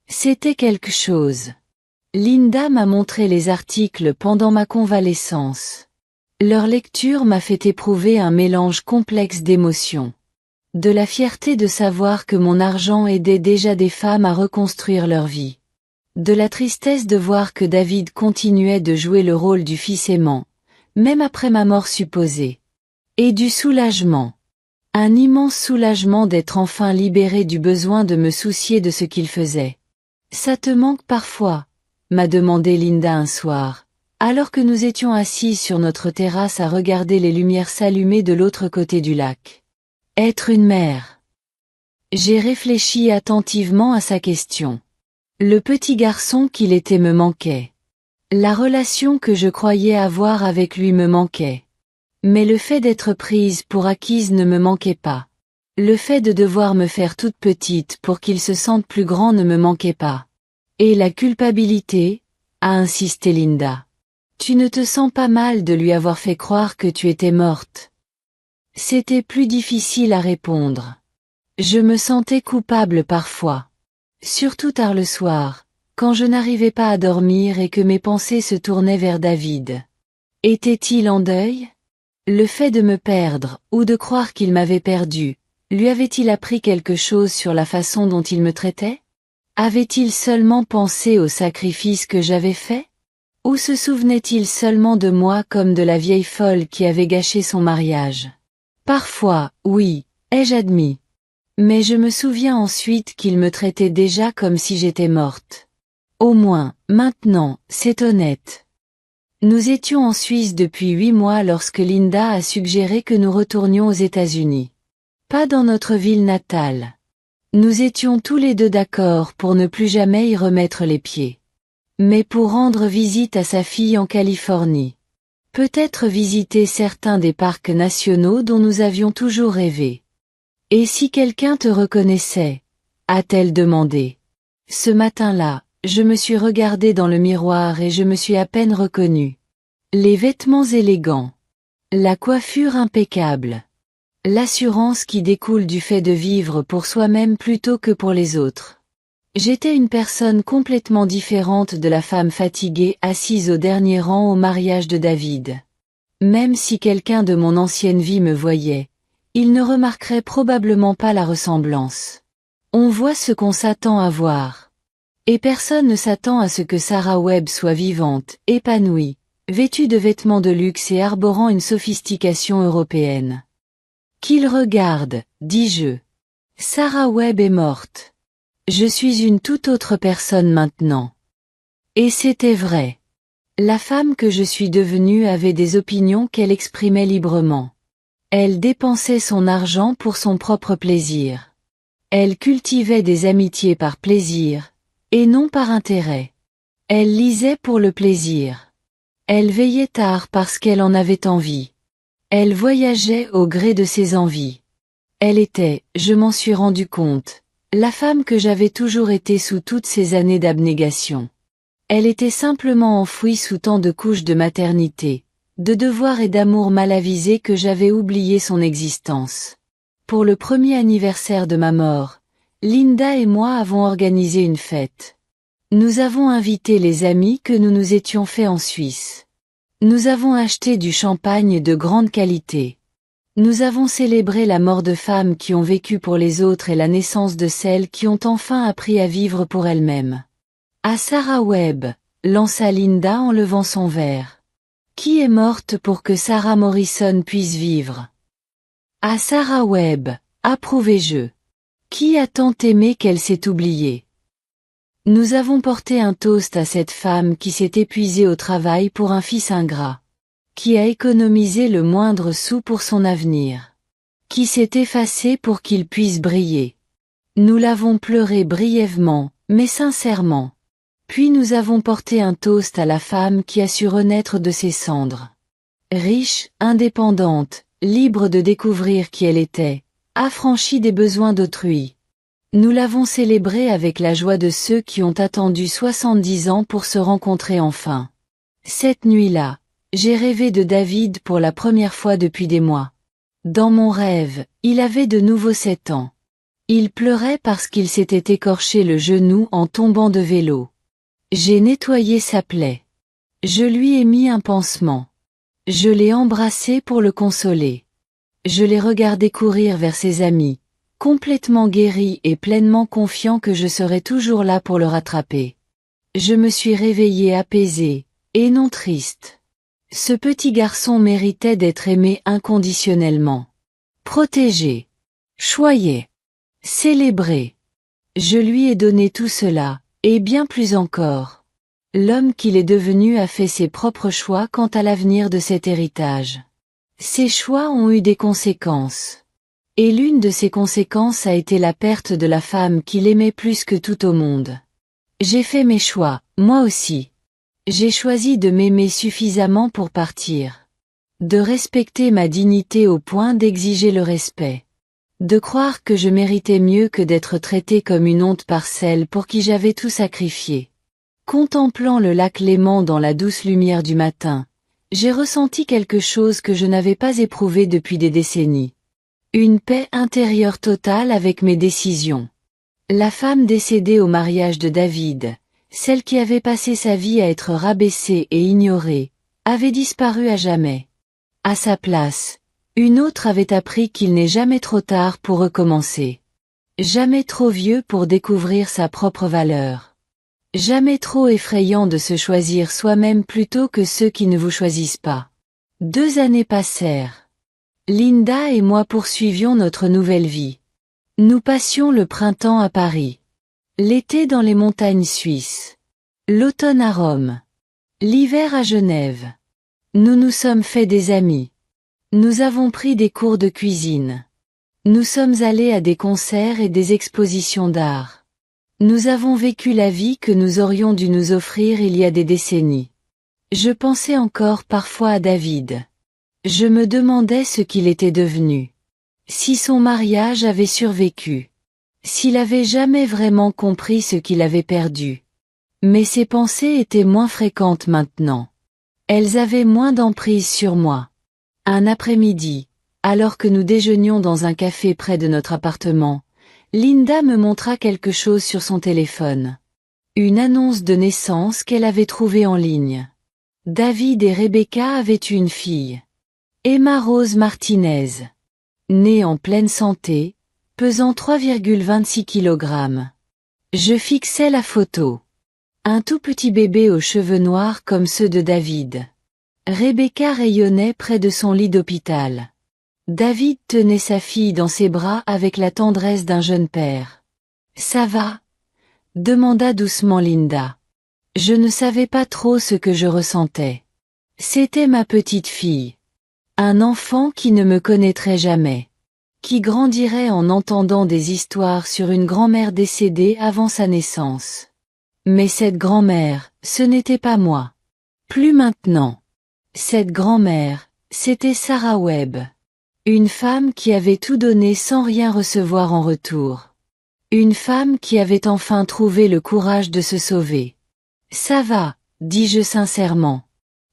C'était quelque chose. Linda m'a montré les articles pendant ma convalescence. Leur lecture m'a fait éprouver un mélange complexe d'émotions. De la fierté de savoir que mon argent aidait déjà des femmes à reconstruire leur vie. De la tristesse de voir que David continuait de jouer le rôle du fils aimant, même après ma mort supposée. Et du soulagement. Un immense soulagement d'être enfin libéré du besoin de me soucier de ce qu'il faisait. Ça te manque parfois, m'a demandé Linda un soir, alors que nous étions assis sur notre terrasse à regarder les lumières s'allumer de l'autre côté du lac. Être une mère. J'ai réfléchi attentivement à sa question. Le petit garçon qu'il était me manquait. La relation que je croyais avoir avec lui me manquait. Mais le fait d'être prise pour acquise ne me manquait pas. Le fait de devoir me faire toute petite pour qu'il se sente plus grand ne me manquait pas. Et la culpabilité, a insisté Linda. Tu ne te sens pas mal de lui avoir fait croire que tu étais morte? C'était plus difficile à répondre. Je me sentais coupable parfois. Surtout tard le soir, quand je n'arrivais pas à dormir et que mes pensées se tournaient vers David. Était-il en deuil? Le fait de me perdre, ou de croire qu'il m'avait perdu, lui avait-il appris quelque chose sur la façon dont il me traitait? Avait-il seulement pensé au sacrifice que j'avais fait? Ou se souvenait-il seulement de moi comme de la vieille folle qui avait gâché son mariage? Parfois, oui, ai-je admis. Mais je me souviens ensuite qu'il me traitait déjà comme si j'étais morte. Au moins, maintenant, c'est honnête. Nous étions en Suisse depuis 8 mois lorsque Linda a suggéré que nous retournions aux États-Unis. Pas dans notre ville natale. Nous étions tous les deux d'accord pour ne plus jamais y remettre les pieds. Mais pour rendre visite à sa fille en Californie. Peut-être visiter certains des parcs nationaux dont nous avions toujours rêvé. Et si quelqu'un te reconnaissait? A-t-elle demandé. Ce matin-là, je me suis regardée dans le miroir et je me suis à peine reconnue. Les vêtements élégants. La coiffure impeccable. L'assurance qui découle du fait de vivre pour soi-même plutôt que pour les autres. J'étais une personne complètement différente de la femme fatiguée assise au dernier rang au mariage de David. Même si quelqu'un de mon ancienne vie me voyait, il ne remarquerait probablement pas la ressemblance. On voit ce qu'on s'attend à voir. Et personne ne s'attend à ce que Sarah Webb soit vivante, épanouie, vêtue de vêtements de luxe et arborant une sophistication européenne. Qu'il regarde, dis-je. Sarah Webb est morte. Je suis une toute autre personne maintenant. Et c'était vrai. La femme que je suis devenue avait des opinions qu'elle exprimait librement. Elle dépensait son argent pour son propre plaisir. Elle cultivait des amitiés par plaisir, et non par intérêt. Elle lisait pour le plaisir. Elle veillait tard parce qu'elle en avait envie. Elle voyageait au gré de ses envies. Elle était, je m'en suis rendu compte, la femme que j'avais toujours été sous toutes ces années d'abnégation. Elle était simplement enfouie sous tant de couches de maternité, de devoirs et d'amour mal avisés que j'avais oublié son existence. Pour le premier anniversaire de ma mort, Linda et moi avons organisé une fête. Nous avons invité les amis que nous nous étions fait en Suisse. Nous avons acheté du champagne de grande qualité. Nous avons célébré la mort de femmes qui ont vécu pour les autres et la naissance de celles qui ont enfin appris à vivre pour elles-mêmes. À Sarah Webb, lança Linda en levant son verre. Qui est morte pour que Sarah Morrison puisse vivre? À Sarah Webb, approuvai-je. Qui a tant aimé qu'elle s'est oubliée? Nous avons porté un toast à cette femme qui s'est épuisée au travail pour un fils ingrat. Qui a économisé le moindre sou pour son avenir. Qui s'est effacée pour qu'il puisse briller. Nous l'avons pleuré brièvement, mais sincèrement. Puis nous avons porté un toast à la femme qui a su renaître de ses cendres. Riche, indépendante, libre de découvrir qui elle était, affranchie des besoins d'autrui. Nous l'avons célébrée avec la joie de ceux qui ont attendu 70 ans pour se rencontrer enfin. Cette nuit-là, j'ai rêvé de David pour la première fois depuis des mois. Dans mon rêve, il avait de nouveau 7 ans. Il pleurait parce qu'il s'était écorché le genou en tombant de vélo. J'ai nettoyé sa plaie. Je lui ai mis un pansement. Je l'ai embrassé pour le consoler. Je l'ai regardé courir vers ses amis, complètement guéri et pleinement confiant que je serais toujours là pour le rattraper. Je me suis réveillée apaisée, et non triste. Ce petit garçon méritait d'être aimé inconditionnellement. Protégé. Choyé. Célébré. Je lui ai donné tout cela, et bien plus encore. L'homme qu'il est devenu a fait ses propres choix quant à l'avenir de cet héritage. Ces choix ont eu des conséquences. Et l'une de ces conséquences a été la perte de la femme qu'il aimait plus que tout au monde. J'ai fait mes choix, moi aussi. J'ai choisi de m'aimer suffisamment pour partir. De respecter ma dignité au point d'exiger le respect. De croire que je méritais mieux que d'être traitée comme une honte par celle pour qui j'avais tout sacrifié. Contemplant le lac Léman dans la douce lumière du matin, j'ai ressenti quelque chose que je n'avais pas éprouvé depuis des décennies. Une paix intérieure totale avec mes décisions. La femme décédée au mariage de David, celle qui avait passé sa vie à être rabaissée et ignorée, avait disparu à jamais. À sa place, une autre avait appris qu'il n'est jamais trop tard pour recommencer. Jamais trop vieux pour découvrir sa propre valeur. Jamais trop effrayant de se choisir soi-même plutôt que ceux qui ne vous choisissent pas. 2 années passèrent. Linda et moi poursuivions notre nouvelle vie. Nous passions le printemps à Paris. L'été dans les montagnes suisses. L'automne à Rome. L'hiver à Genève. Nous nous sommes fait des amis. Nous avons pris des cours de cuisine. Nous sommes allés à des concerts et des expositions d'art. Nous avons vécu la vie que nous aurions dû nous offrir il y a des décennies. Je pensais encore parfois à David. Je me demandais ce qu'il était devenu. Si son mariage avait survécu. S'il avait jamais vraiment compris ce qu'il avait perdu. Mais ces pensées étaient moins fréquentes maintenant. Elles avaient moins d'emprise sur moi. Un après-midi, alors que nous déjeunions dans un café près de notre appartement, Linda me montra quelque chose sur son téléphone. Une annonce de naissance qu'elle avait trouvée en ligne. David et Rebecca avaient eu une fille. Emma Rose Martinez. Née en pleine santé, pesant 3,26 kg. Je fixais la photo. Un tout petit bébé aux cheveux noirs comme ceux de David. Rebecca rayonnait près de son lit d'hôpital. David tenait sa fille dans ses bras avec la tendresse d'un jeune père. « Ça va ?» demanda doucement Linda. Je ne savais pas trop ce que je ressentais. C'était ma petite fille. Un enfant qui ne me connaîtrait jamais. Qui grandirait en entendant des histoires sur une grand-mère décédée avant sa naissance. Mais cette grand-mère, ce n'était pas moi. Plus maintenant. Cette grand-mère, C'était Sarah Webb. Une femme qui avait tout donné sans rien recevoir en retour. Une femme qui avait enfin trouvé le courage de se sauver. Ça va, dis-je sincèrement.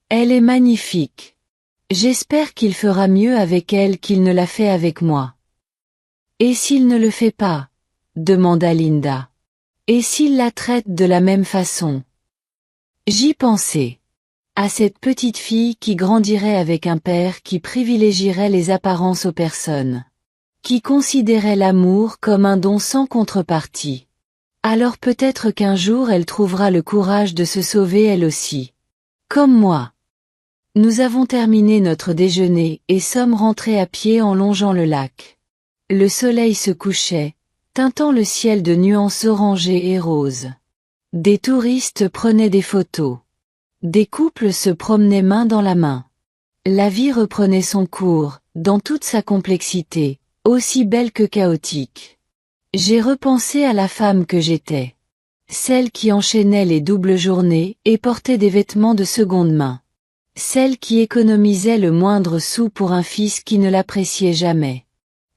Elle est magnifique. J'espère qu'il fera mieux avec elle qu'il ne l'a fait avec moi. Et s'il ne le fait pas? Demanda Linda. Et s'il la traite de la même façon? J'y pensais. À cette petite fille qui grandirait avec un père qui privilégierait les apparences aux personnes. Qui considérait l'amour comme un don sans contrepartie. Alors peut-être qu'un jour elle trouvera le courage de se sauver elle aussi. Comme moi. Nous avons terminé notre déjeuner et sommes rentrés à pied en longeant le lac. Le soleil se couchait, teintant le ciel de nuances orangées et roses. Des touristes prenaient des photos. Des couples se promenaient main dans la main. La vie reprenait son cours, dans toute sa complexité, aussi belle que chaotique. J'ai repensé à la femme que j'étais. Celle qui enchaînait les doubles journées et portait des vêtements de seconde main. Celle qui économisait le moindre sou pour un fils qui ne l'appréciait jamais.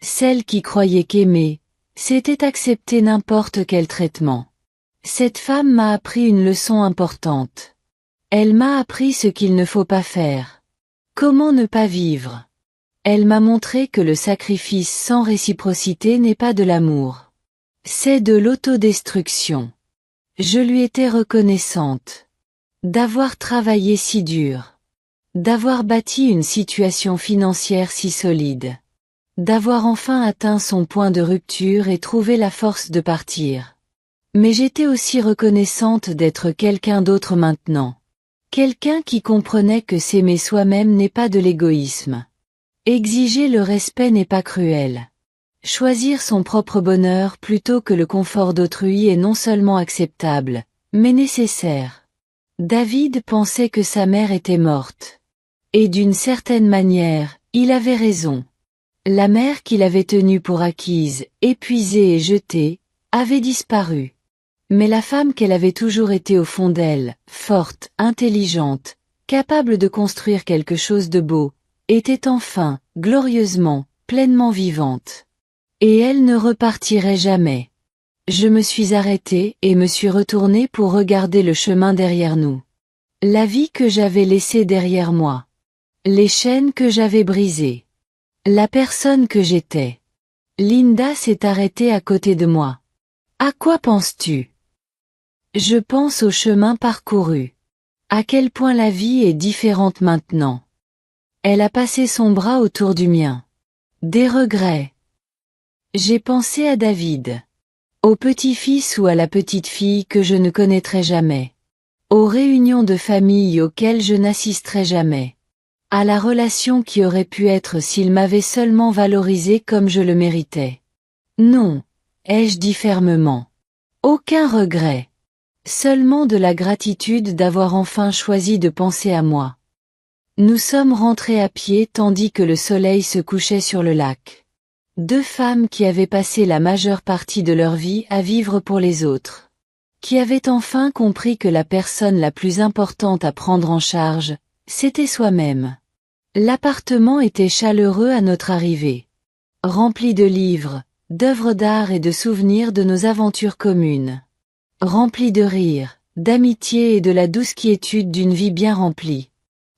Celle qui croyait qu'aimer, c'était accepter n'importe quel traitement. Cette femme m'a appris une leçon importante. Elle m'a appris ce qu'il ne faut pas faire. Comment ne pas vivre? Elle m'a montré que le sacrifice sans réciprocité n'est pas de l'amour. C'est de l'autodestruction. Je lui étais reconnaissante. D'avoir travaillé si dur. D'avoir bâti une situation financière si solide. D'avoir enfin atteint son point de rupture et trouvé la force de partir. Mais j'étais aussi reconnaissante d'être quelqu'un d'autre maintenant. Quelqu'un qui comprenait que s'aimer soi-même n'est pas de l'égoïsme. Exiger le respect n'est pas cruel. Choisir son propre bonheur plutôt que le confort d'autrui est non seulement acceptable, mais nécessaire. David pensait que sa mère était morte. Et d'une certaine manière, il avait raison. La mère qu'il avait tenue pour acquise, épuisée et jetée, avait disparu. Mais la femme qu'elle avait toujours été au fond d'elle, forte, intelligente, capable de construire quelque chose de beau, était enfin, glorieusement, pleinement vivante. Et elle ne repartirait jamais. Je me suis arrêtée et me suis retournée pour regarder le chemin derrière nous. La vie que j'avais laissée derrière moi. Les chaînes que j'avais brisées. La personne que j'étais. Linda s'est arrêtée à côté de moi. À quoi penses-tu? Je pense au chemin parcouru. À quel point la vie est différente maintenant. Elle a passé son bras autour du mien. Des regrets. J'ai pensé à David. Au petit-fils ou à la petite-fille que je ne connaîtrai jamais. Aux réunions de famille auxquelles je n'assisterai jamais. À la relation qui aurait pu être s'il m'avait seulement valorisé comme je le méritais. Non, ai-je dit fermement. Aucun regret. Seulement de la gratitude d'avoir enfin choisi de penser à moi. Nous sommes rentrés à pied tandis que le soleil se couchait sur le lac. Deux femmes qui avaient passé la majeure partie de leur vie à vivre pour les autres. Qui avaient enfin compris que la personne la plus importante à prendre en charge, c'était soi-même. L'appartement était chaleureux à notre arrivée. Rempli de livres, d'œuvres d'art et de souvenirs de nos aventures communes. Rempli de rire, d'amitié et de la douce quiétude d'une vie bien remplie.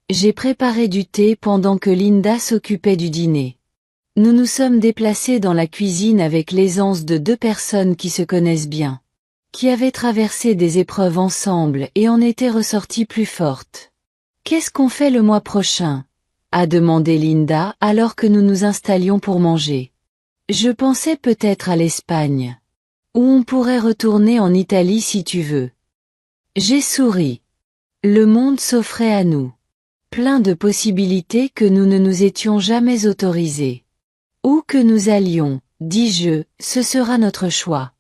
J'ai préparé du thé pendant que Linda s'occupait du dîner. Nous nous sommes déplacés dans la cuisine avec l'aisance de deux personnes qui se connaissent bien. Qui avaient traversé des épreuves ensemble et en étaient ressorties plus fortes. Qu'est-ce qu'on fait le mois prochain? A demandé Linda alors que nous nous installions pour manger. Je pensais peut-être à l'Espagne. Ou on pourrait retourner en Italie si tu veux. J'ai souri. Le monde s'offrait à nous. Plein de possibilités que nous ne nous étions jamais autorisées. Où que nous allions, dis-je, ce sera notre choix.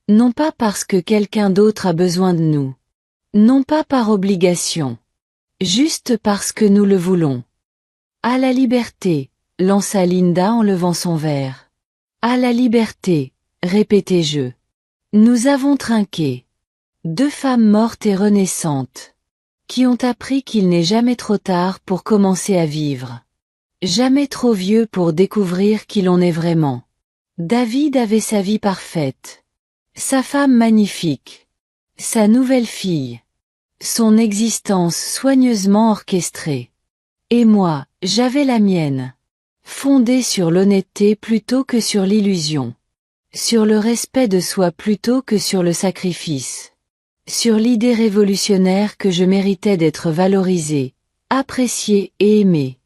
Non pas parce que quelqu'un d'autre a besoin de nous. Non pas par obligation. Juste parce que nous le voulons. À la liberté, lança Linda en levant son verre. À la liberté, répétai-je. Nous avons trinqué. Deux femmes mortes et renaissantes. Qui ont appris qu'il n'est jamais trop tard pour commencer à vivre. Jamais trop vieux pour découvrir qui l'on est vraiment. David avait sa vie parfaite. Sa femme magnifique. Sa nouvelle fille. Son existence soigneusement orchestrée. Et moi, j'avais la mienne. Fondée sur l'honnêteté plutôt que sur l'illusion. Sur le respect de soi plutôt que sur le sacrifice. Sur l'idée révolutionnaire que je méritais d'être valorisée, appréciée et aimée.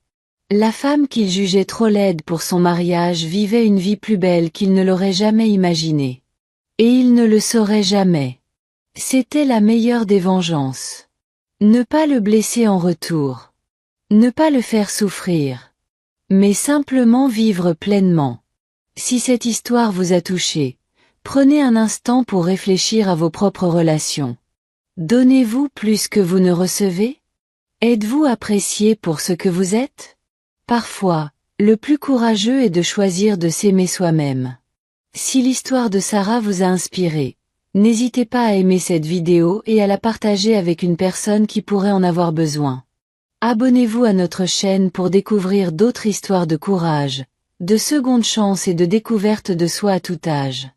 La femme qu'il jugeait trop laide pour son mariage vivait une vie plus belle qu'il ne l'aurait jamais imaginée. Et il ne le saurait jamais. C'était la meilleure des vengeances. Ne pas le blesser en retour. Ne pas le faire souffrir. Mais simplement vivre pleinement. Si cette histoire vous a touché, prenez un instant pour réfléchir à vos propres relations. Donnez-vous plus que vous ne recevez? Êtes-vous apprécié pour ce que vous êtes? Parfois, le plus courageux est de choisir de s'aimer soi-même. Si l'histoire de Sarah vous a inspiré, n'hésitez pas à aimer cette vidéo et à la partager avec une personne qui pourrait en avoir besoin. Abonnez-vous à notre chaîne pour découvrir d'autres histoires de courage, de seconde chance et de découverte de soi à tout âge.